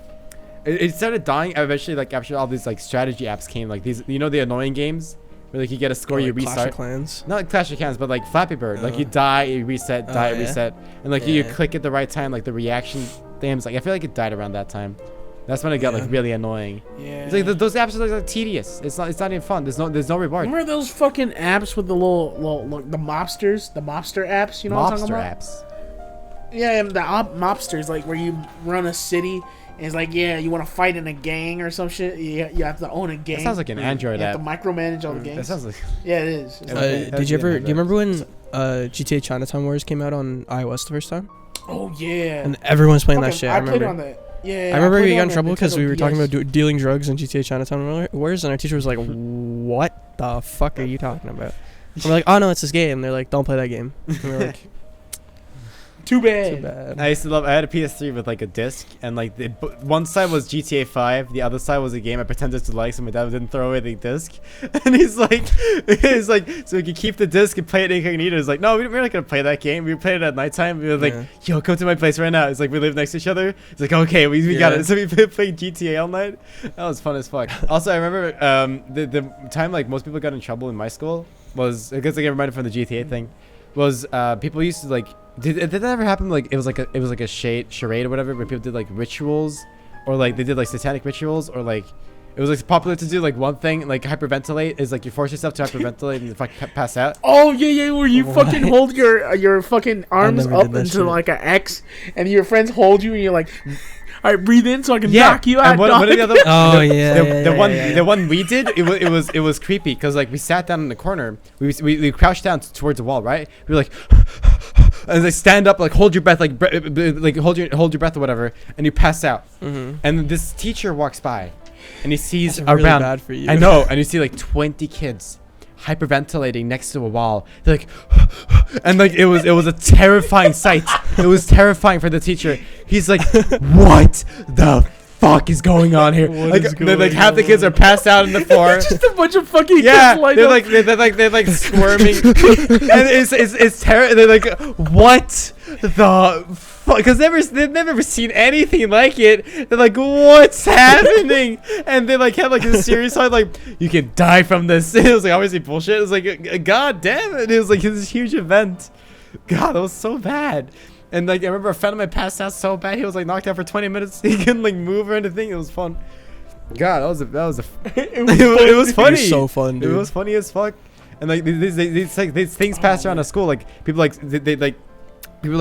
S4: It started dying eventually like after all these like strategy apps came like these the annoying games where like you get a score,
S5: Or,
S4: you
S5: like, Clash of
S4: restart.
S5: Clans.
S4: Not like Clash of Clans, but like Flappy Bird. Like you die, you reset, die,
S5: yeah?
S4: reset, and like you
S5: Yeah.
S4: click at the right time, like the reaction things. Like I feel like it died around that time. That's when it got like really annoying.
S3: Yeah.
S4: It's like those apps are like tedious. It's not even fun. There's no reward.
S3: Remember those fucking apps with the little the mobster apps? You know what I'm talking
S4: Mobster
S3: about?
S4: apps.
S3: Yeah, the mobsters, like where you run a city. And it's like, yeah, you want to fight in a gang or some shit. You have to own a gang.
S4: That sounds like an Android
S3: You have
S4: app.
S3: to micromanage all the gangs.
S4: That sounds like.
S3: Yeah, it is. It's like-
S5: Did you ever? Do you remember when GTA Chinatown Wars came out on iOS the first time?
S3: oh yeah.
S5: And everyone was playing that
S3: Fucking-
S5: shit.
S3: I
S5: I
S3: played
S5: remember.
S3: on that. Yeah.
S5: I remember
S3: played
S5: we
S3: it
S5: got
S3: on
S5: in
S3: the
S5: trouble because we
S3: Nintendo
S5: were talking
S3: DS.
S5: about dealing drugs in GTA Chinatown Wars, and our teacher was like, "What the fuck are you talking about?" And we're like, "Oh no, it's this game." And they're like, "Don't play that game." And we're like,
S3: Too bad.
S5: "Too bad."
S4: I used to love. I had a PS3 with like a disc, and like one side was GTA 5, the other side was a game I pretended to like, so my dad didn't throw away the disc. And he's like, so we could keep the disc and play it incognito. He's like, no, we're not gonna play that game. We played it at nighttime. We were like,
S5: Yeah.
S4: yo, come to my place right now. It's like we live next to each other. It's like, okay, we got
S5: Yeah.
S4: it. So we played GTA all night. That was fun as fuck. Also, I remember the time like most people got in trouble in my school was because I get reminded from the GTA thing. Was people used to like did that ever happen? Like it was like a charade or whatever, where people did like rituals, or like they did like satanic rituals, or like it was like popular to do like one thing, like hyperventilate is like you force yourself to hyperventilate and fucking pass out.
S3: Oh yeah, where you fucking hold your fucking arms
S5: never
S3: up
S5: did that
S3: into
S5: shit.
S3: like an X, and your friends hold you, and you're like, all right, breathe in so I can
S4: Yeah,
S3: knock you
S4: and
S3: out.
S4: one of the
S3: dog."
S4: other,
S5: Oh, yeah,
S4: the one we did, it was creepy because like we sat down in the corner, we crouched down towards the wall, right? We were like, and they stand up, like hold your breath, like hold your breath or whatever, and you pass out.
S5: Mm-hmm.
S4: And this teacher walks by, and he sees
S5: That's really
S4: around.
S5: bad for you.
S4: I know, and you see like 20 kids hyperventilating next to a wall. They're like, and like it was a terrifying sight. It was terrifying for the teacher. He's like, what the fuck is going on here?
S5: What is
S4: Like
S5: going
S4: half the kids are passed out on the floor.
S3: Just a bunch of fucking
S4: Yeah,
S3: kids lined
S4: they're
S3: up.
S4: like they're like squirming, and it's terrible. They're like, what the fuck? Because they've never seen anything like it. They're like, what's happening? And they like have like a serious side, like you can die from this. It was like obviously bullshit. It was like, god damn it! It was like this huge event. God, that was so bad. And like I remember a friend of mine passed out so bad, he was like knocked out for 20 minutes. He couldn't like move or anything. It was fun. God, that was it was funny.
S5: It was so fun, dude.
S4: It was funny as fuck. And like these things passed around at school. Like people like they people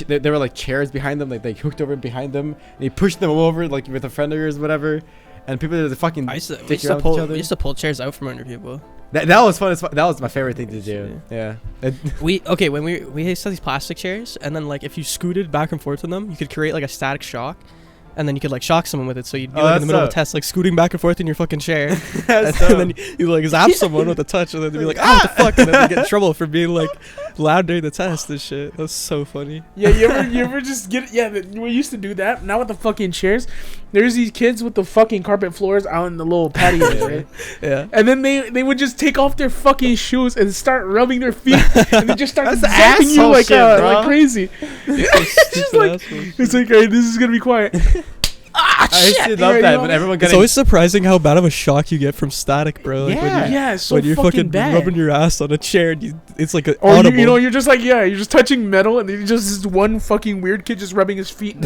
S4: there were like chairs behind them, like they hooked over behind them, and he pushed them over like with a friend of yours, whatever. And people did the fucking
S5: We used
S4: dick
S5: to
S4: around with
S5: pull.
S4: each other.
S5: We used to pull chairs out from under people.
S4: That was fun as fuck. That was my favorite thing to do. Yeah.
S5: When we used to have these plastic chairs, and then like if you scooted back and forth on them, you could create like a static shock, and then you could like shock someone with it. So you'd be like in the middle of a test, like scooting back and forth in your fucking chair, and then you like zap someone with a touch, and then they'd be like, "Ah, what the fuck!" And then they get in trouble for being like loud during the test and shit. That's so funny.
S3: Yeah, you ever just get we used to do that. Now with the fucking chairs, there's these kids with the fucking carpet floors out in the little patios, right?
S5: Yeah.
S3: And then they would just take off their fucking shoes and start rubbing their feet, and they just start
S4: That's
S3: zapping you
S4: asshole
S3: like
S4: shit, bro.
S3: like crazy. It's just like it's like, alright, this is gonna be quiet. Ah,
S4: I used to
S3: shit!
S4: love
S3: Right,
S4: that
S3: you know?
S4: when everyone got
S5: It's always surprising how bad of a shock you get from static, bro. Like
S4: Yeah.
S3: Yeah, it's so
S5: when you're fucking
S3: bad.
S5: rubbing your ass on a chair, and it's like an
S3: Or
S5: audible.
S3: you know, you're just like, you're just touching metal, and then just this one fucking weird kid just rubbing his feet,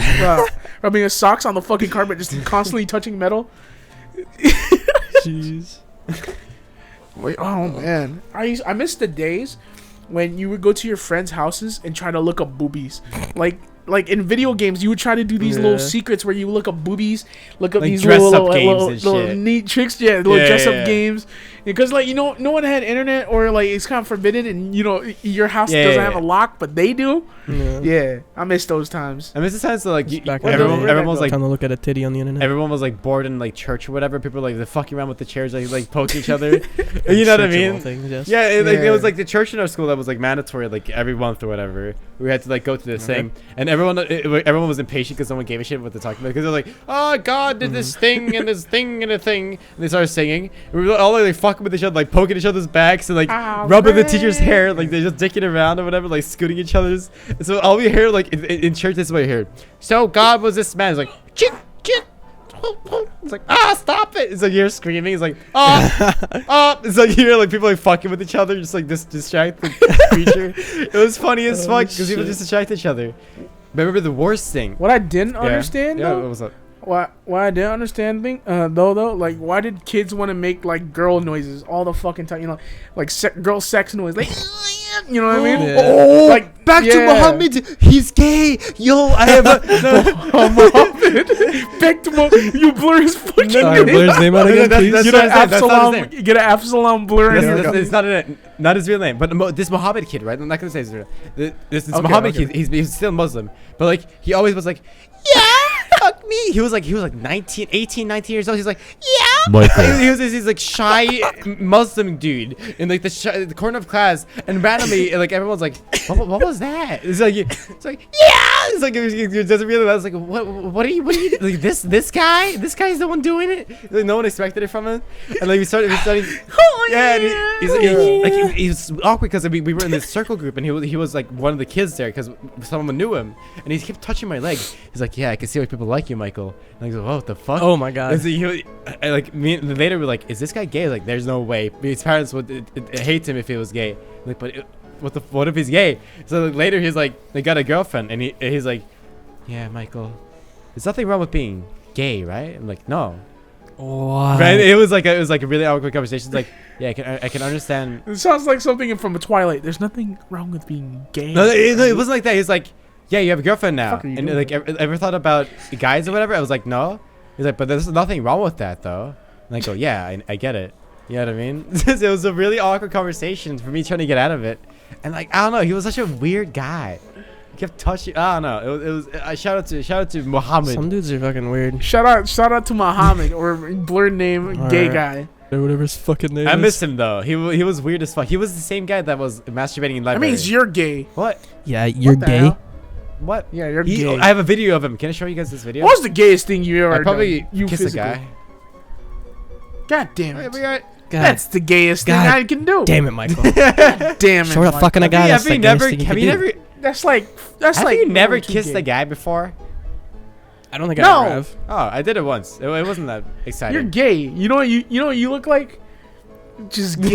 S3: rubbing his socks on the fucking carpet, just constantly touching metal.
S5: Jeez.
S3: Wait, oh man, I miss the days when you would go to your friends' houses and try to look up boobies, like in video games, you would try to do these little secrets where you look up boobies, look up
S4: Like
S3: these
S4: dress
S3: little
S4: up games and
S3: little
S4: shit.
S3: neat tricks, little
S4: Yeah,
S3: dress up
S4: yeah.
S3: games, because like no one had internet, or like it's kind of forbidden, and your house
S4: Yeah,
S3: doesn't
S4: yeah,
S3: have a
S4: yeah.
S3: lock, but they do.
S5: Yeah.
S3: Yeah, I miss those times.
S4: I miss the times that like
S5: Back in the
S4: everyone,
S5: day.
S4: everyone was like
S5: Time to look at a titty on the internet.
S4: everyone was like bored in like church or whatever. People were like they're fucking around with the chairs, like poking each other. You know what I
S5: Church of all
S4: mean?
S5: things, yes.
S4: Yeah, it
S3: Yeah.
S4: was like the church in our school that was like mandatory, like every month or whatever. We had to like go to this thing, and everyone was impatient because someone gave a shit what they're talking about, because they're like, oh, God did this thing and this thing and a thing, and they started singing. And we were all like fucking with each other, like poking each other's backs and like rubbing the teacher's hair, like they're just dicking around or whatever, like scooting each other's. And so all we hear like in church, this is what you hear. So God was this man. It's like chit chit. It's like, stop it. It's like you're screaming. It's like, It's like you're like people like fucking with each other, just like this distracted creature. It was funny as fuck because people just distract each other. But remember the worst thing.
S3: What I didn't understand
S4: Yeah,
S3: though,
S4: what was up?
S3: why I didn't understand though, like why did kids want to make like girl noises all the fucking time? You know, like girl sex noise, like you know what I mean?
S5: Yeah.
S4: Oh,
S3: Like,
S4: back to
S3: yeah.
S4: Muhammad. He's gay. Yo, I have a
S3: Muhammad, back to you blur his fucking
S5: Sorry,
S3: name.
S5: blur his name out again, please.
S3: Get
S4: what
S3: an
S4: I'm saying, that's not his
S3: Absalom. Get an Absalom blur.
S4: It's not his real name, but this Muhammad kid, right? I'm not gonna say his real. This Muhammad kid. He's still Muslim, but like he always was like, yeah, fuck me. He was like 18, 19 years old. He's like, yeah.
S2: Michael.
S4: He's like shy Muslim dude in like the corner of class, and randomly like everyone's like, what was that? It's like yeah. It's like it doesn't realize like what are you like this guy's the one doing it. Like no one expected it from him, and like we started yeah. And he's awkward because we were in this circle group, and he was like one of the kids there because someone knew him, and he kept touching my leg. He's like, yeah, I can see why people like you, Michael. And I go, oh, what the fuck?
S5: Oh my god.
S4: And so like me and later we're like, is this guy gay? Like, there's no way. His parents would hate him if he was gay. Like, but what if he's gay? So like, later he's like, they got a girlfriend, and he's like, yeah, Michael, there's nothing wrong with being gay, right? I'm like, no.
S5: Wow.
S4: Right? It was like a really awkward conversation. It's like, yeah, I can understand.
S3: It sounds like something from a Twilight. There's nothing wrong with being gay.
S4: No, it wasn't like that. He's like, yeah, you have a girlfriend now,
S3: Fuck are you
S4: and
S3: doing?
S4: like ever thought about guys or whatever? I was like, no. He's like, but there's nothing wrong with that though. And I go, yeah, I get it. You know what I mean? It was a really awkward conversation for me trying to get out of it, and like I don't know, he was such a weird guy. He kept touching. I don't know. It was. Shout out to Muhammad.
S5: Some dudes are fucking weird.
S3: Shout out to Muhammad or blurred name gay
S5: Alright.
S3: guy.
S5: Or whatever his fucking name
S4: I
S5: is.
S4: miss him though. He was weird as fuck. He was the same guy that was masturbating in
S3: That
S4: library.
S3: means you're gay.
S4: What?
S5: Yeah, you're
S3: What the
S5: gay.
S3: hell?
S4: What?
S3: Yeah, you're
S4: He-
S3: gay.
S4: I have a video of him. Can I show you guys this video?
S3: What was the gayest thing you ever
S4: I probably
S3: done? You
S4: kissed a
S3: physically.
S4: guy.
S3: God damn
S4: Okay,
S3: it.
S4: we got-
S5: God
S3: That's the gayest thing
S5: God
S3: I can do.
S5: damn it, Michael.
S3: Damn it.
S5: Short up
S3: Mike.
S5: fucking a guy.
S4: Have
S5: That's
S4: you
S5: the
S4: never?
S5: gayest thing
S4: Have
S5: you
S4: you
S5: can do.
S4: never?
S3: That's like
S4: Have you never
S3: too
S4: kissed
S3: gay.
S4: a guy before?
S5: I don't think
S3: No.
S5: I ever have.
S4: Oh, I did it once. It wasn't that exciting.
S3: You're gay. You know what you look like? Just gay.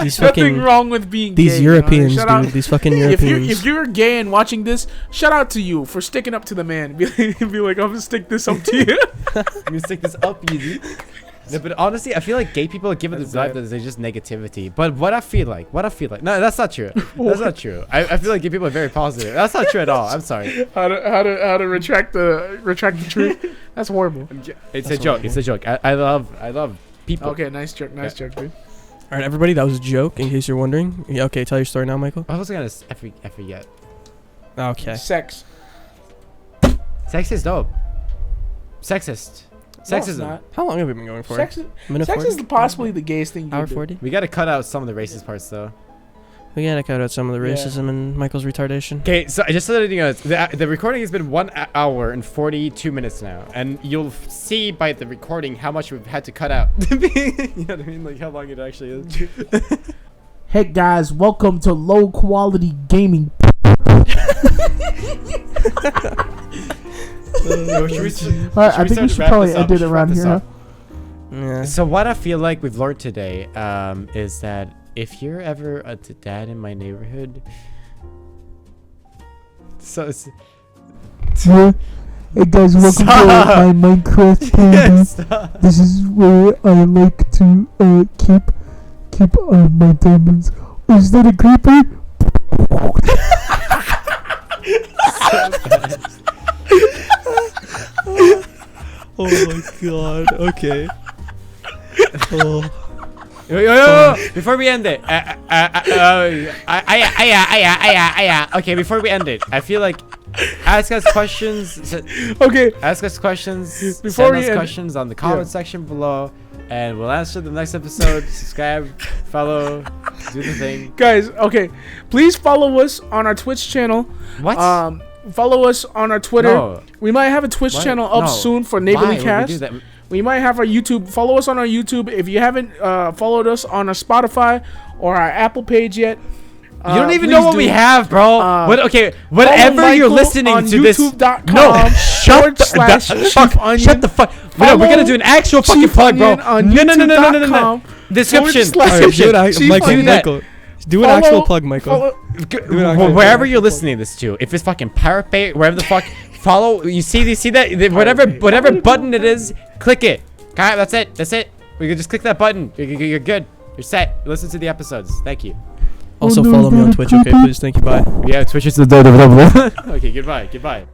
S5: These
S3: Nothing
S5: fucking
S3: wrong with being
S5: these
S3: gay. you know?
S5: Europeans,
S3: Shout
S5: dude.
S3: out-
S5: These fucking
S3: If
S5: Europeans.
S3: you're gay and watching this, shout out to you for sticking up to the man. Be like, I'm gonna stick this up to you.
S4: I'm gonna stick this up, easy. No, but honestly, I feel like gay people give it the
S3: That's
S4: vibe
S3: bad.
S4: that they're just negativity. But what I feel like, no, that's not true. That's not true. I feel like gay people are very positive. That's not true at all. I'm sorry.
S3: how to retract the truth? That's horrible.
S4: It's a joke. It's a joke. I love people.
S3: Okay, nice joke, dude.
S5: All right, everybody, that was a joke. In case you're wondering. Yeah, okay, tell your story now, Michael.
S4: I was gonna. I forget.
S5: Okay.
S3: Sex.
S4: Sex is dope. Sexist.
S3: No, it's
S4: Sexism.
S3: not.
S5: How long have we been going for?
S3: Sex,
S5: Minute
S3: sex
S5: 40?
S3: is possibly the gayest thing you
S5: Hour
S3: can do.
S5: 40?
S4: We gotta cut out some of the racist parts though.
S5: We gotta cut out some of the
S3: Yeah.
S5: racism and Michael's retardation.
S4: Okay, so just so that you know, the recording has been 1 hour and 42 minutes now, and you'll see by the recording how much we've had to cut out. You know what I mean? Like how long it actually is.
S3: Hey guys, welcome to low quality gaming.
S4: I
S3: I think we should probably end it around here. Huh?
S5: Yeah.
S4: So what I feel like we've learned today is that if you're ever a dad in my neighborhood, so it's,
S6: Yeah. Hey guys, welcome to my Minecraft party.
S4: Stop.
S6: This is where I like to keep my diamonds. Oh, is that a creeper?
S5: Oh my god. Okay. Oh.
S4: Yo, before we end it, okay, before we end it, I feel like ask us questions.
S3: Okay,
S4: Ask us questions.
S3: Before
S4: Send
S3: we
S4: us
S3: end-
S4: questions on the comment section below, and we'll answer the next episode. Subscribe, follow, do the thing.
S3: guys. Okay, please follow us on our Twitch channel.
S4: What?
S3: Follow us on our Twitter.
S4: No.
S3: We might have a Twitch
S4: Why?
S3: channel up
S4: No.
S3: soon for
S4: Why would we do
S3: NeighborlyCast.
S4: that?
S3: We might have our YouTube. Follow us on our YouTube. If you haven't followed us on our Spotify or our Apple page yet,
S4: You don't even
S3: please
S4: know what we
S3: do.
S4: have, bro. Whatever you're
S3: Michael
S4: listening
S3: on
S4: to this.
S3: YouTube.com
S4: No, shut the
S3: /Chief Onion.
S4: Shut the fuck. No, we're gonna do an actual fucking
S3: Chief
S4: plug, bro.
S3: Onion on
S4: No.
S3: YouTube.com.
S4: Description.
S3: /
S4: Description.
S3: Chief Onion.
S5: Michael. Do an actual plug, Michael.
S4: Wherever you're listening this to, if it's fucking Pirate Bay, wherever the fuck, follow. You see that? Whatever button it is, click it. Okay, that's it. We can just click that button. You're good. You're set. Listen to the episodes. Thank you.
S5: Also follow me on Twitch, okay, please. Thank you. Bye.
S4: Yeah, Twitch is the Okay, goodbye.